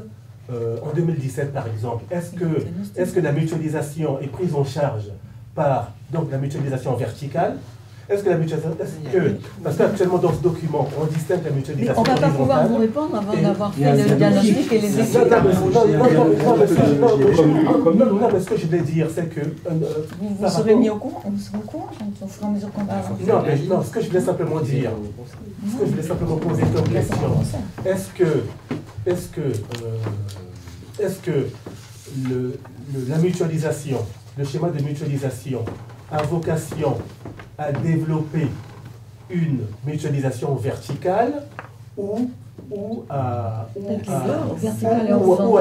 en 2017 par exemple? Est-ce que la mutualisation est prise en charge par la mutualisation verticale? Est-ce que la mutualisation... parce qu'actuellement dans ce document, on distingue la mutualisation horizontale. On ne va pas pouvoir vous répondre avant d'avoir fait le diagnostic et les études. Non, mais ce que je voulais dire, c'est que... Vous serez mis au courant? On sera au courant au fur et à mesure qu'on va avancer. Non, ce que je voulais simplement dire, poser comme question, est-ce que la mutualisation, le schéma de mutualisation a vocation à développer une mutualisation verticale ou à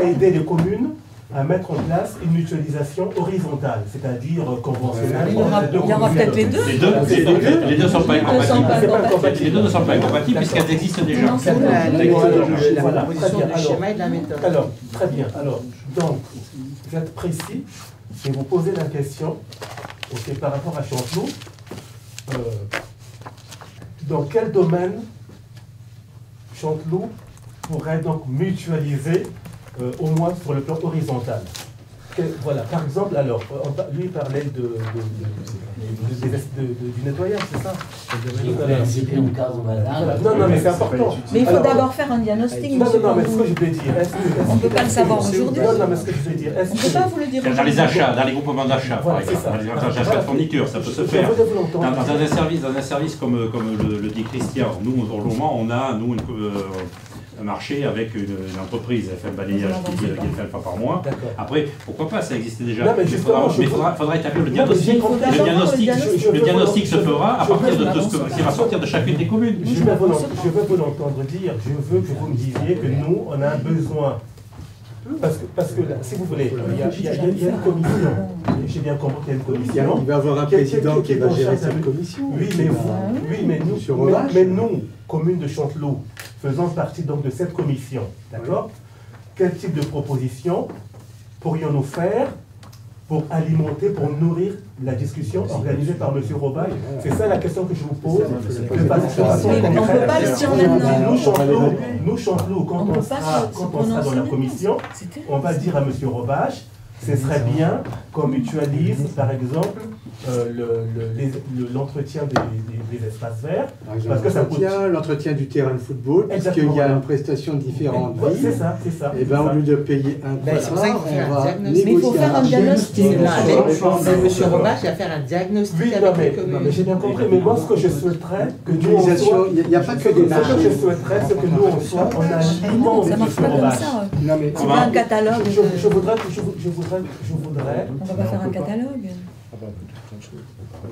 aider les communes à mettre en place une mutualisation horizontale, c'est-à-dire conventionnelle. Il y aura peut-être les deux. Les deux ne sont pas incompatibles. Les deux ne sont pas incompatibles puisqu'elles existent déjà. La Voilà, proposition très bien. du schéma et de la méthode. Alors, très bien. Alors, donc, vous êtes précis. Je vais vous poser la question, par rapport à Chanteloup. Dans quel domaine Chanteloup pourrait donc mutualiser au moins sur le plan horizontal? Voilà, par exemple, alors, lui il parlait du nettoyage, c'est ça? Non, mais c'est important. Mais il faut d'abord faire un diagnostic. Non, mais ce que je voulais dire, on ne peut pas le savoir aujourd'hui. Non, mais ce que je voulais dire, on ne peut pas vous le dire. Dans les achats, dans les groupements d'achat, par voilà, exemple, dans les achats de fourniture, ça peut se faire. Dans un service comme le dit Christian, nous, au moment, on a, nous, un marché avec une entreprise, elle fait un balayage qui fait une fois par mois. Après, pourquoi pas, ça existe déjà. Non, mais il faudra établir le diagnostic. Le diagnostic se fera à partir de ce qui va sortir de chacune des communes. Je veux vous l'entendre dire, je veux que vous me disiez que nous, on a un besoin. Parce que là, si vous voulez, il y a une commission. J'ai bien compris qu'il y a une commission. Il va y avoir un président qui va gérer cette commission. Oui, mais nous, commune de Chanteloup, faisant partie donc de cette commission, d'accord? Quel type de propositions pourrions-nous faire pour alimenter, pour nourrir la discussion organisée par M. Robaille? C'est ça la question que je vous pose. On ne peut pas le dire maintenant. Nous, Chanteloup, quand on sera dans la commission, on va dire à M. Robache, ce serait bien qu'on mutualise, par exemple, l'entretien des espaces verts. Parce que ça coûte l'entretien du terrain de football, parce qu'il y a une prestation différente. C'est ça, c'est ça. Et bien, au lieu de payer un contrat, on va négocier. Mais il faut faire un diagnostic. Monsieur Robache va faire un diagnostic. Oui, non, mais j'ai bien compris. Mais moi, ce que je souhaiterais, que nous, on soit... Il n'y a pas que des marges. Ce que je souhaiterais, c'est que nous, on soit... On a un immense ça marche pas comme ça. C'est pas un catalogue. Je voudrais... On va pas faire un catalogue.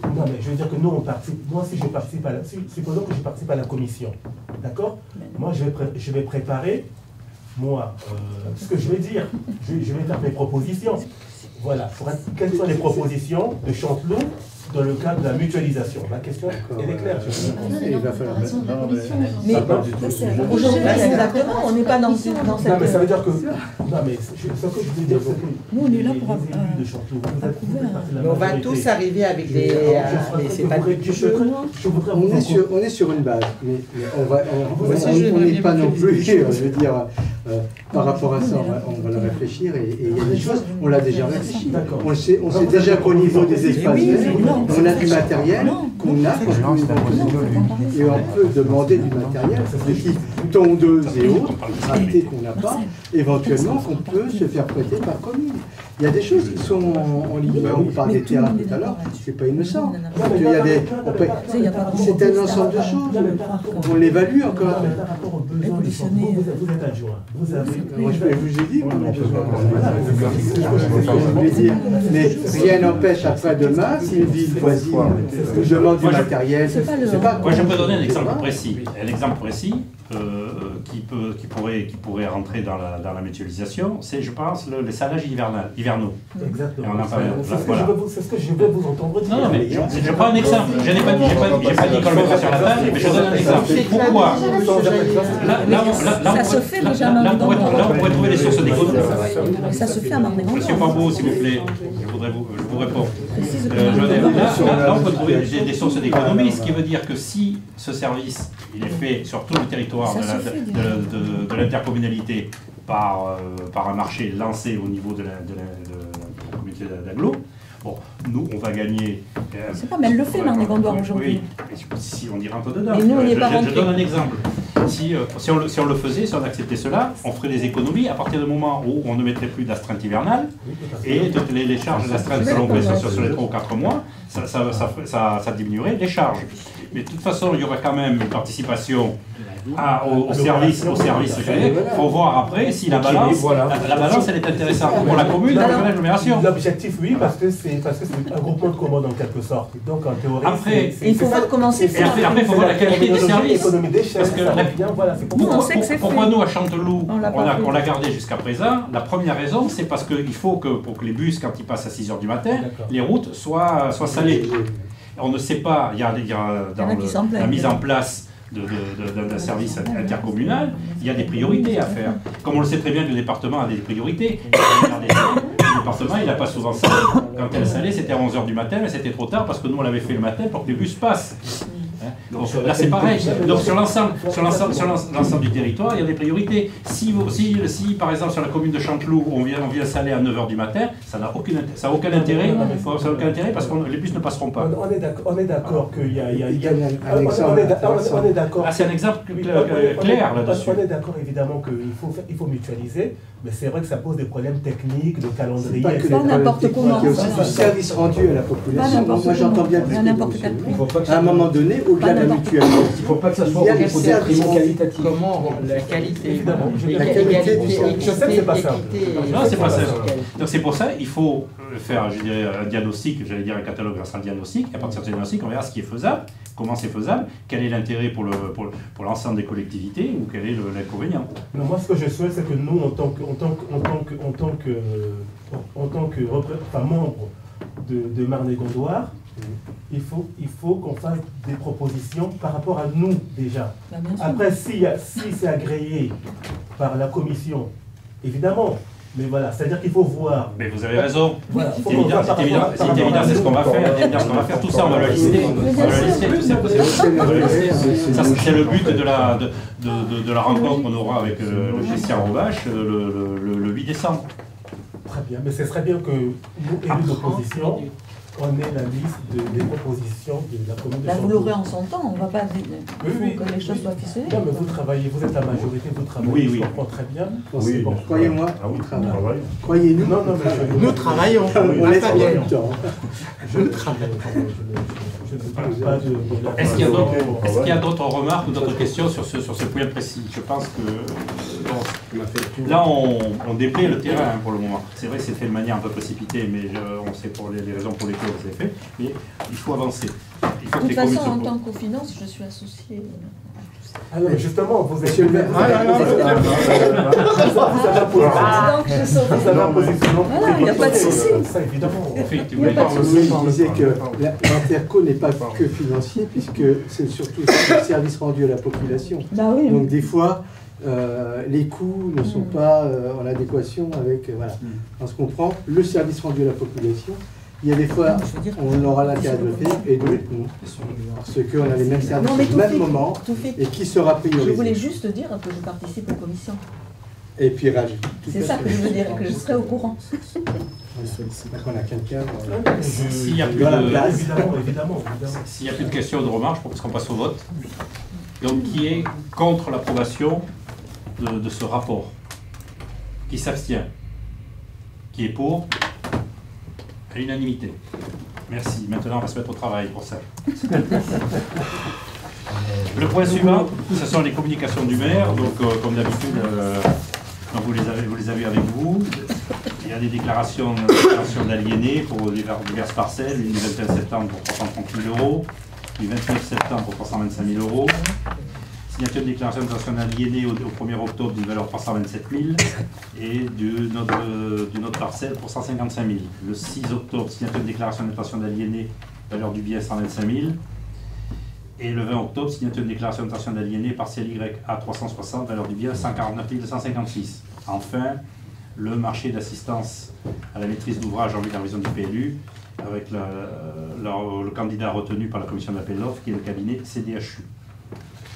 Non, mais je veux dire que nous, on participe. Moi, si je participe à la... Supposons que je participe à la commission. D'accord? Moi, je vais préparer, ce que je vais dire. Je vais faire mes propositions. Voilà. Quelles sont les propositions de Chanteloup dans le cadre de la mutualisation? La question, elle est claire. Il va falloir... Mais aujourd'hui, exactement, on n'est pas dans cette... Non, mais ça veut dire que... Non, mais ce que je veux dire, c'est que... Nous, on est là pour... de Chanteloup, on va tous arriver avec des... c'est pas du jeu. On est sur une base, mais on n'est pas non plus, je veux dire, par rapport à ça, on va le réfléchir et il y a des choses, on l'a déjà réfléchi. On sait déjà qu'au niveau des espaces verts, on a du matériel qu'on a et on peut demander du matériel, des types tondeuses et autres, ratés qu'on n'a pas, éventuellement qu'on peut se faire prêter par commune. Il y a des choses qui sont en ligne. On parle des terrains tout à l'heure, c'est pas innocent. Il y a des, c'est un ensemble de choses. On l'évalue encore. Par rapport aux besoins du centre, vous êtes adjoint. Vous avez... Moi, je vous ai dit qu'on a besoin. Mais rien n'empêche après demain, si une ville voisine nous demande du matériel, c'est pas... Moi, je peux donner un exemple précis. Un exemple précis qui pourrait rentrer dans la mutualisation, c'est, je pense, les salages hivernaux. Exactement. C'est ce que je vais vous entendre dire. Non, mais je prends un exemple. Je n'ai pas dit qu'on le mettrait sur la table, mais je donne un exemple. Pourquoi? Ça se fait déjà là, on pourrait trouver les sources d'économie. Ça se fait à Marne-et-Gondoire. Monsieur Pambeau, s'il vous plaît, je vous réponds. Là, on peut trouver des sources d'économie, ce qui veut dire que si ce service il est fait sur tout le territoire de l'intercommunalité par un marché lancé au niveau de la communauté d'agglo, bon, nous, on va gagner... C'est pas, mais elle le fait, Marne-et-Gondoire, aujourd'hui. Oui, si on y rentre dedans. Mais nous, on n'est pas je donne un exemple. Si on le faisait, si on acceptait cela, on ferait des économies à partir du moment où on ne mettrait plus d'astreinte hivernale et toutes les charges d'astreinte que l'on paie sur les 3 ou 4 mois, ça diminuerait les charges. Mais de toute façon, il y aura quand même une participation au service. Il faut voir après si la balance, elle est intéressante pour la commune et pour l'agglomération. L'objectif, oui, parce que c'est un groupement de commandes en quelque sorte. Donc en théorie, après, il faut voir comment c'est fait. Après, il faut voir la qualité du service. Parce que pourquoi nous, à Chanteloup, on l'a gardé jusqu'à présent? La première raison, c'est parce qu'il faut que, pour que les bus, quand ils passent à 6 h du matin, les routes soient salées. On ne sait pas, il y a dans la mise en place d'un service intercommunal, il y a des priorités à faire. Comme on le sait très bien que le département a des priorités. Le département, il n'a pas souvent salé. Quand elle salait, c'était à 11 h du matin, mais c'était trop tard parce que nous, on l'avait fait le matin pour que les bus passent. Donc, là, c'est pareil. Donc, sur l'ensemble du territoire, il y a des priorités. Si par exemple, sur la commune de Chanteloup, on vient saler à 9 h du matin, ça n'a aucun intérêt. Ça n'a aucun intérêt parce que les bus ne passeront pas. On est d'accord qu'il y a un exemple. On est d'accord. C'est un exemple clair là-dessus. On est d'accord évidemment qu'il faut mutualiser, mais c'est vrai que ça pose des problèmes techniques, de calendrier. Pas n'importe comment. Il y a aussi du service rendu à la population. Moi, j'entends bien à un moment donné, au-delà de la mutualisation, il ne faut pas que ça soit au détriment qualitatif. Comment la qualité, évidemment. je sais que c'est pas simple. Non, c'est pas simple. Donc c'est pour ça il faut faire, je dirais, un diagnostic, j'allais dire un catalogue grâce à un diagnostic. À partir de ce diagnostic, on verra ce qui est faisable, comment c'est faisable, quel est l'intérêt pour l'ensemble des collectivités ou quel est l'inconvénient. Moi, ce que je souhaite, c'est que nous, en tant que membre de Marne-et-Gondoire, il faut qu'on fasse des propositions par rapport à nous déjà. Après, si c'est agréé par la commission, évidemment. Mais voilà, c'est-à-dire qu'il faut voir. Mais vous avez raison. Voilà, c'est évident, c'est ce qu'on va faire. Tout ça, on va le lister. C'est le but de la rencontre qu'on aura avec le Christian Robache le 8 décembre. Très bien, mais ce serait bien que nous, élus d'opposition, on ait la liste des propositions de la commune de Chanteloup. Vous l'aurez en son temps, on ne va pas dire que les choses soient ficelées. Non, mais vous travaillez, vous êtes la majorité, vous travaillez, je comprends très bien. Oui, bon, croyez-moi, on travaille. Croyez-nous. Non, mais nous travaillons. On laisse pas bien le temps. Je travaille. Je ne parle pas de Est-ce qu'il y a d'autres remarques ou d'autres questions sur ce point précis? Je pense que là, on déplaît le terrain pour le moment. C'est vrai que c'est fait de manière un peu précipitée, mais on sait pour les raisons pour lesquelles c'est fait. Mais il faut avancer. De toute façon, en tant qu'au finance, je suis associée. Alors justement, vous êtes... Monsieur le maire, vous avez un positionnement. Il n'y a pas de souci. Ça, évidemment. Vous disiez que l'Interco n'est pas que financier, puisque c'est surtout le service rendu à la population. Donc des fois, les coûts ne sont pas en adéquation avec... Voilà. On se comprend, le service rendu à la population, il y a des fois, on aura l'intérêt de le faire et d'autres non. Parce qu'on a les mêmes services au même moment et qui sera priorisé. Je voulais juste dire que je participe aux commissions. Et puis c'est ça que je veux dire, que je serai au courant. On a quelqu'un s'il n'y a plus de questions ou de remarques, je propose qu'on passe au vote. Donc qui est contre l'approbation de ce rapport? Qui s'abstient? Qui est pour? À l'unanimité. Merci. Maintenant, on va se mettre au travail pour ça. Le point suivant, ce sont les communications du maire. Donc, comme d'habitude, vous les avez avec vous. Il y a des déclarations d'aliénés pour diverses parcelles. Une du 21 septembre pour 330 000 €, du 29 septembre pour 325 000 €. Signature de déclaration d'intention d'aliéné au 1er octobre d'une valeur de 327 000 et d'une autre parcelle pour 155 000. Le 6 octobre, signature de déclaration d'intention d'aliéné, valeur du bien 125 000. Et le 20 octobre, signature de déclaration d'intention d'aliéné, partielle YA 360, valeur du bien 149 256. Enfin, le marché d'assistance à la maîtrise d'ouvrage en vue de la révision du PLU, avec le candidat retenu par la commission d'appel d'offres, qui est le cabinet CDHU.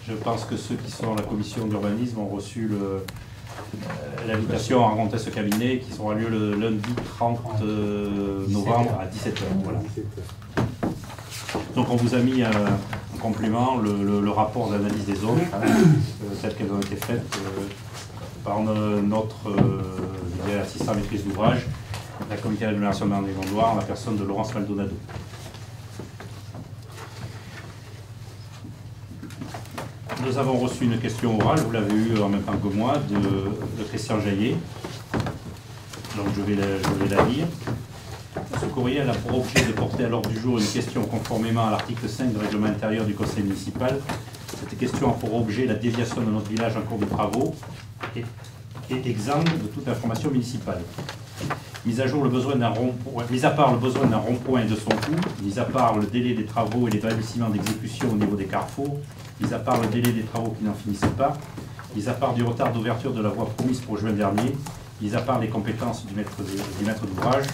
Je pense que ceux qui sont à la commission d'urbanisme ont reçu l'invitation à rencontrer ce cabinet qui sera lieu le lundi 30 novembre à 17 h. Voilà. Donc on vous a mis en complément le rapport d'analyse des zones, telles qu'elles ont été faites par notre assistant maîtrise d'ouvrage, la comité d'agglomération de Marne-et-Gondoire, en la personne de Laurence Maldonado. Nous avons reçu une question orale, vous l'avez eue en même temps que moi, de Christian Jaillet. Donc je vais la lire. Ce courriel a pour objet de porter à l'ordre du jour une question conformément à l'article 5 du règlement intérieur du conseil municipal. Cette question a pour objet la déviation de notre village en cours de travaux et exempte de toute information municipale. Mis à part le besoin d'un rond-point et de son coût, mis à part le délai des travaux et les balbutiements d'exécution au niveau des carrefours, mis à part le délai des travaux qui n'en finissent pas, mis à part du retard d'ouverture de la voie promise pour juin dernier, mis à part les compétences du maître d'ouvrage,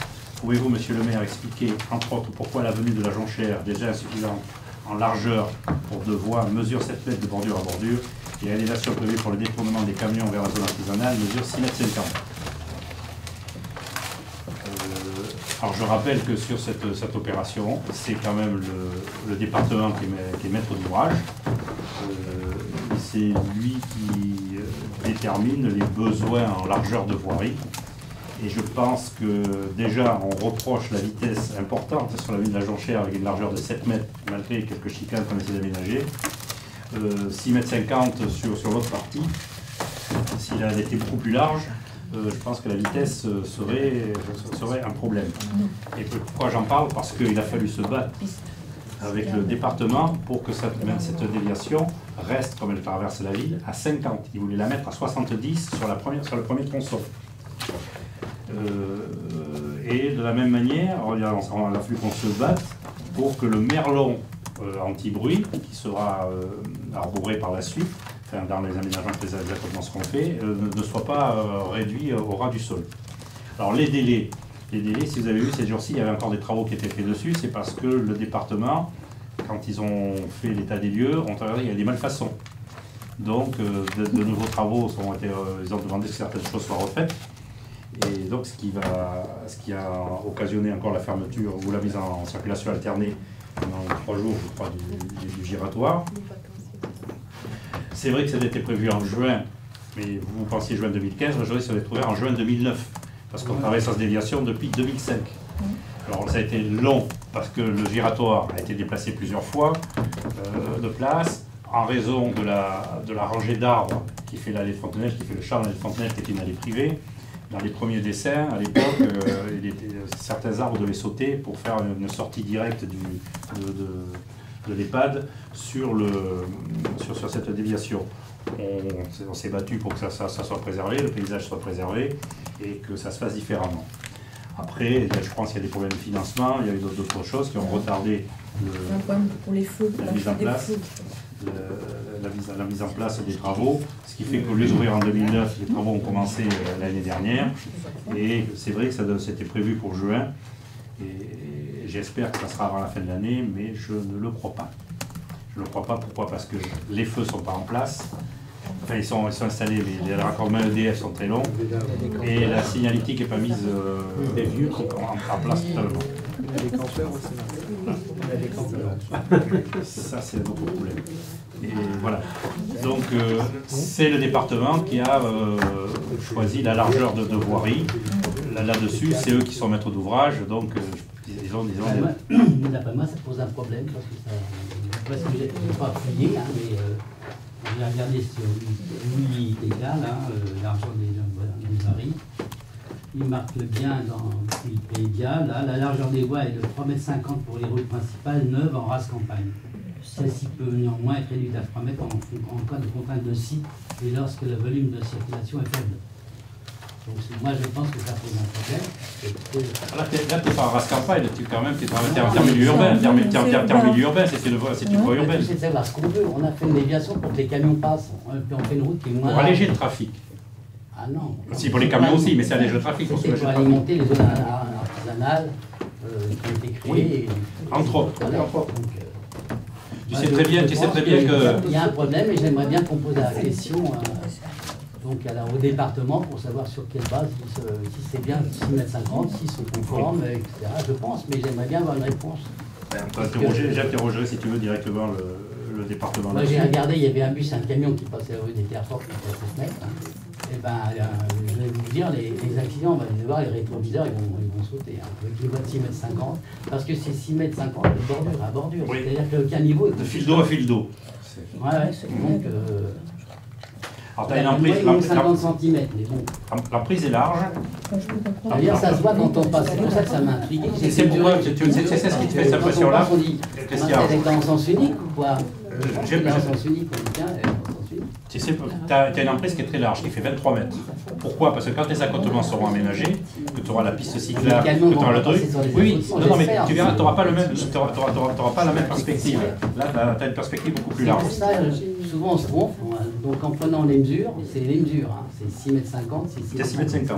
pouvez-vous, monsieur le maire, expliquer, entre autres, pourquoi l'avenue de la Jonchère, déjà insuffisante en largeur pour 2 voies, mesure 7 mètres de bordure à bordure, et l'élévation prévue pour le détournement des camions vers la zone artisanale, mesure 6,50 mètres. Alors je rappelle que sur cette opération, c'est quand même le département qui est maître d'ouvrage. C'est lui qui détermine les besoins en largeur de voirie. Et je pense que déjà on reproche la vitesse importante sur la ville de la Jonchère avec une largeur de 7 mètres, malgré quelques chicanes qu'on essaie d'aménager. 6,50 mètres sur l'autre partie. S'il avait été beaucoup plus large, je pense que la vitesse serait un problème. Et pourquoi j'en parle? Parce qu'il a fallu se battre avec le département pour que cette déviation reste, comme elle traverse la ville, à 50. Il voulait la mettre à 70 sur le premier tronçon. Et de la même manière, il a fallu qu'on se batte pour que le merlon anti-bruit, qui sera arboré par la suite, enfin, dans les aménagements que les accotements seront faits, ne soit pas réduit au ras du sol. Alors les délais, si vous avez vu ces jours-ci, il y avait encore des travaux qui étaient faits dessus, c'est parce que le département, quand ils ont fait l'état des lieux, ont regardé qu'il y a des malfaçons. Donc de nouveaux travaux ils ont demandé que certaines choses soient refaites. Et donc ce qui a occasionné encore la fermeture ou la mise en circulation alternée pendant 3 jours, je crois, du giratoire. C'est vrai que ça était prévu en juin, mais vous pensiez juin 2015, aujourd'hui ça va être ouvert en juin 2009, parce qu'on travaille sur cette déviation depuis 2005. Alors ça a été long, parce que le giratoire a été déplacé plusieurs fois de place, en raison de la rangée d'arbres qui fait l'allée Fontenelle, qui fait le champ de l'allée Fontenelle, qui était une allée privée. Dans les premiers dessins, à l'époque, certains arbres devaient sauter pour faire une sortie directe de l'EHPAD sur cette déviation. On s'est battu pour que ça soit préservé, le paysage soit préservé et que ça se fasse différemment. Après, je pense qu'il y a des problèmes de financement, il y a eu d'autres choses qui ont retardé la mise en place. La mise en place des travaux, ce qui fait qu'au lieu d'ouvrir en 2009, les travaux ont commencé l'année dernière, et c'est vrai que c'était prévu pour juin, et j'espère que ça sera avant la fin de l'année, mais je ne le crois pas. Je ne le crois pas, pourquoi? Parce que les feux ne sont pas en place, enfin ils sont installés, mais les raccordements EDF sont très longs, et la signalétique n'est pas mise en place totalement. Ça, c'est notre problème. Et voilà. Donc, c'est le département qui a choisi la largeur de voirie. Là-dessus, c'est eux qui sont maîtres d'ouvrage. Donc, disons. D'après moi, ça pose un problème parce que je n'ai pas fouillé, mais j'ai regardé sur Louis Tégal, l'argent des varies. Il marque bien dans Wikipédia, là, la largeur des voies est de 3,50 m pour les routes principales neuves en race campagne. Celle-ci peut néanmoins être réduite à 3 mètres en cas de contrainte de site et lorsque le volume de circulation est faible. Donc moi je pense que ça pose un problème. Là tu es pas en race campagne, tu es en milieu urbain, c'est une voie urbaine. C'est de savoir ce qu'on veut, on a fait une déviation pour que les camions passent, on fait une route qui est moins... Pour alléger le trafic. Ah non. Si, pour les camions aussi, mais c'est alléger le trafic. C'est pour alimenter les zones artisanales qui ont été créées. Oui. Entre autres. Tu sais très bien que... Il y a un problème et j'aimerais bien qu'on pose la question au département pour savoir sur quelle base, si c'est bien 6,50 m, s'ils sont conformes, etc. Je pense, mais j'aimerais bien avoir une réponse. J'interrogerai si tu veux directement le département. Moi j'ai regardé, il y avait un bus, un camion qui passait la rue des Terres-Fortes, qui était à 7 mètres. Et ben, je vais vous dire, les accidents, on va les voir, les rétroviseurs, ils vont sauter. Avec une voie de 6,50 mètres, parce que c'est 6,50 mètres de bordure à bordure. Oui. C'est-à-dire que le caniveau... De fil d'eau à fil d'eau. Ouais, donc... Alors, t'as une emprise... 50 cm, mais bon. L'emprise est large. D'ailleurs, ça se voit quand on passe. C'est pour ça que ça m'a intrigué. C'est pourquoi c'est ce qui te fait cette impression-là. Christian, elle est en sens unique ou quoi? J'aime en sens unique, on dit tiens, elle est en sens unique. Tu as une emprise qui est très large, qui fait 23 mètres. Pourquoi? Parce que quand les accotements seront aménagés, que tu auras la piste cyclable, que tu auras le truc. Oui, non, mais tu verras, tu n'auras pas, pas la même perspective. Là, tu as une perspective beaucoup plus large. Pour ça, souvent on se trompe. Donc en prenant les mesures, c'est les mesures. Hein. C'est 6,50 mètres, c'est 6,50 mètres.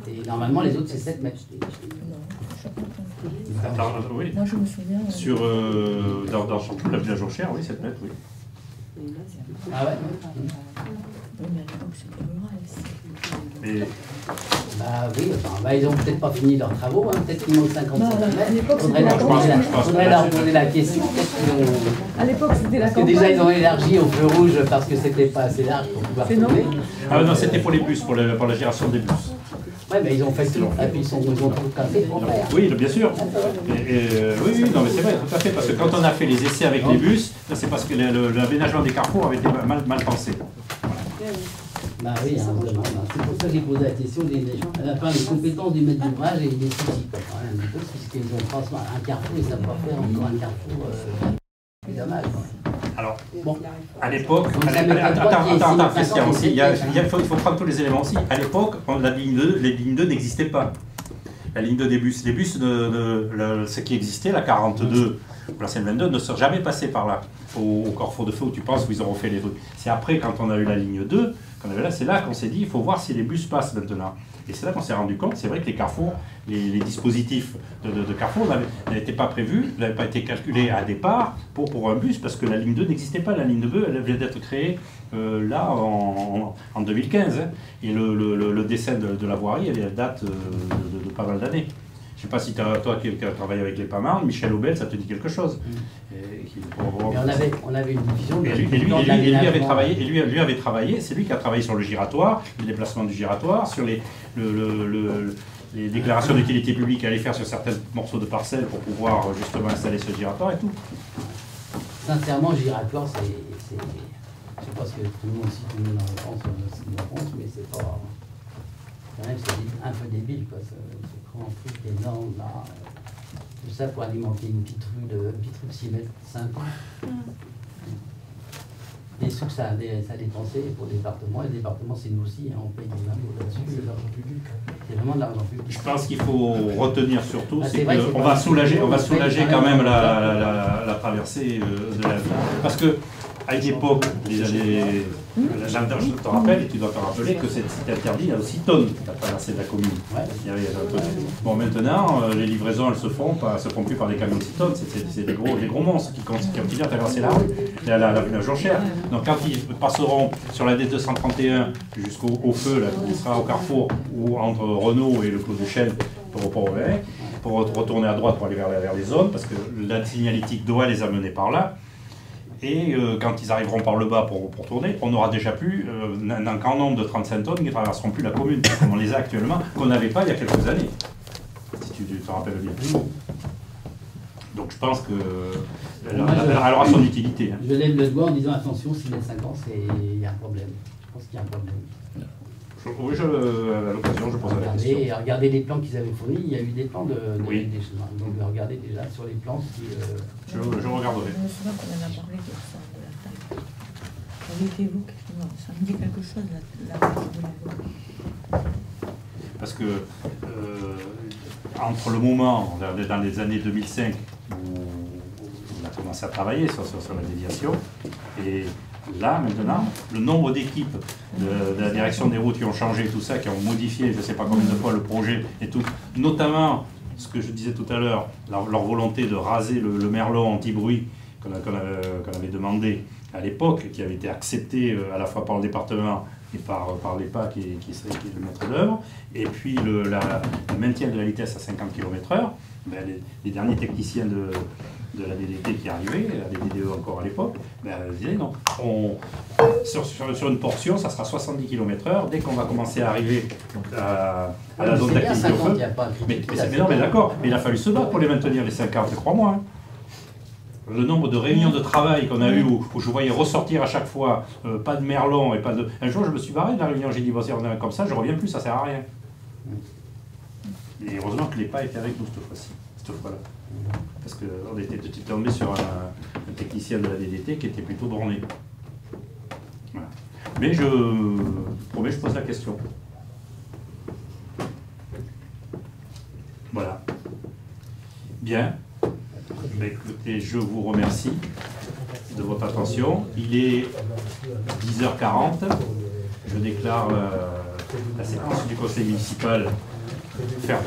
Et normalement, les autres, c'est 7 mètres. Attends, oui. Moi, je me souviens. Sur, dans toute la village Auchère, oui, 7 mètres, oui. Ah ouais? Oui, mais à l'époque, c'était rural. Et... Bah oui, enfin, bah, ils n'ont peut-être pas fini leurs travaux, hein. Peut-être qu'il manque 50 Non, cm. à l'époque, Faudrait leur poser la question. À l'époque, c'était la Parce que campagne. déjà, ils ont élargi au feu rouge parce que c'était pas assez large pour pouvoir tourner. Ah non, c'était pour les bus, pour la gération des bus. Ouais, mais ils ont fait tout. Et puis ils ont tout cassé pour faire. Oui, bien sûr. Oui, non, mais c'est vrai, tout à fait. Parce que quand on a fait les essais avec les bus, c'est parce que l'aménagement des carrefours avait été mal pensé. Bah oui, hein, c'est pour ça que j'ai posé la question des gens. À la fin, les compétences du maître d'ouvrage et des soucis, quoi, quand même, un petit peu, puisqu'ils ont franchement un carrefour, ils ne savent pas faire encore un carrefour. C'est dommage, quoi. Alors, Bon. à l'époque, attends, Christian aussi, il faut prendre tous les éléments aussi. À l'époque, la ligne 2, les lignes 2 n'existaient pas. La ligne 2 des bus. Les bus, ce qui existait, la 42 ou la CN22, ne sont jamais passés par là, au carrefour de feu où tu penses où ils auront fait les trucs. C'est après, quand on a eu la ligne 2, c'est là qu'on s'est dit, il faut voir si les bus passent maintenant. Et c'est là qu'on s'est rendu compte, c'est vrai que les carrefours, les dispositifs de carrefour n'étaient pas prévus, n'avaient pas été calculés à départ pour un bus, parce que la ligne 2 n'existait pas. La ligne 2, elle vient d'être créée là en 2015. Hein, et le dessin de la voirie, elle date de pas mal d'années. Je ne sais pas si toi qui as travaillé avec les PAMAR, Michel Aubel, ça te dit quelque chose. Mais on avait une vision de lui avait travaillé, c'est lui qui a travaillé sur le giratoire, le déplacement du giratoire, sur les déclarations d'utilité publique qu'il allait faire sur certains morceaux de parcelles pour pouvoir justement installer ce giratoire et tout. Sincèrement, giratoire, c'est... Je sais pas ce que tout le monde en pense, mais c'est pas... Quand même, c'est un peu débile, quoi. Ce grand truc énorme, là. Tout ça pour alimenter une petite rue de 6 mètres 50. Les sous que ça a dépensé pour le département, et le département, c'est nous aussi, hein, on paye des impôts là-dessus. C'est de l'argent public. C'est vraiment de l'argent public. Je pense qu'il faut retenir surtout, c'est qu'on va soulager quand même la traversée de la ville. Parce que, à une époque, les années... Je te rappelle, et tu dois te rappeler que c'était interdit à aussi tonnes la traversée de la commune. Bon, maintenant, les livraisons, elles se font plus par des camions de 6 tonnes, c'est des gros monstres qui continuent à traverser la village Auchère. Donc quand ils passeront sur la D231 jusqu'au feu, là, qui sera au carrefour, ou entre Renault et le Clos du Chêne, pour retourner à droite pour aller vers les zones, parce que la signalétique doit les amener par là. Et quand ils arriveront par le bas pour tourner, on aura déjà plus un grand nombre de 35 tonnes qui ne traverseront plus la commune, comme on les a actuellement, qu'on n'avait pas il y a quelques années, si tu te rappelles bien. Donc je pense qu'elle aura son utilité. Hein. Je lève le doigt en disant attention, 6,50 m, il y a un problème. Je pense qu'il y a un problème. Oui, à l'occasion, je poserai la question. Regardez les plans qu'ils avaient fournis, il y a eu des plans oui. des chemins. Donc regardez déjà sur les plans si... Je regarderai. Je me souviens qu'on en a parlé de ça, de la taille. Ça avait été évoqué, ça me dit quelque chose, la taille. Parce que entre le moment, dans les années 2005, où on a commencé à travailler sur la déviation, et là, maintenant, le nombre d'équipes de la direction des routes qui ont changé, tout ça, qui ont modifié, je ne sais pas combien de fois le projet et tout, notamment, ce que je disais tout à l'heure, leur volonté de raser le merlon anti-bruit qu'on avait demandé à l'époque, qui avait été accepté à la fois par le département et par l'EPA qui est le maître d'œuvre, et puis le maintien de la vitesse à 50 km/h, ben les derniers techniciens de la DDT qui arrivait, la DDE encore à l'époque, ben, elle disait non. Sur une portion, ça sera 70 km/h. Dès qu'on va commencer à arriver à la zone d'activité au feu. Mais non, mais d'accord, mais il a fallu se battre pour les maintenir, les 50, crois-moi. Hein. Le nombre de réunions de travail qu'on a eu où je voyais ressortir à chaque fois, pas de merlon et pas de... Un jour, je me suis barré de la réunion, j'ai dit, bon, si on est comme ça, je reviens plus, ça sert à rien. Et heureusement que l'EPA était avec nous cette fois-ci, cette fois-là. Parce qu'on était tombé sur un technicien de la DDT qui était plutôt borné. Voilà. Mais je promets, je pose la question. Voilà. Bien. Ben, écoutez, je vous remercie de votre attention. Il est 10h40. Je déclare la séance du conseil municipal fermée.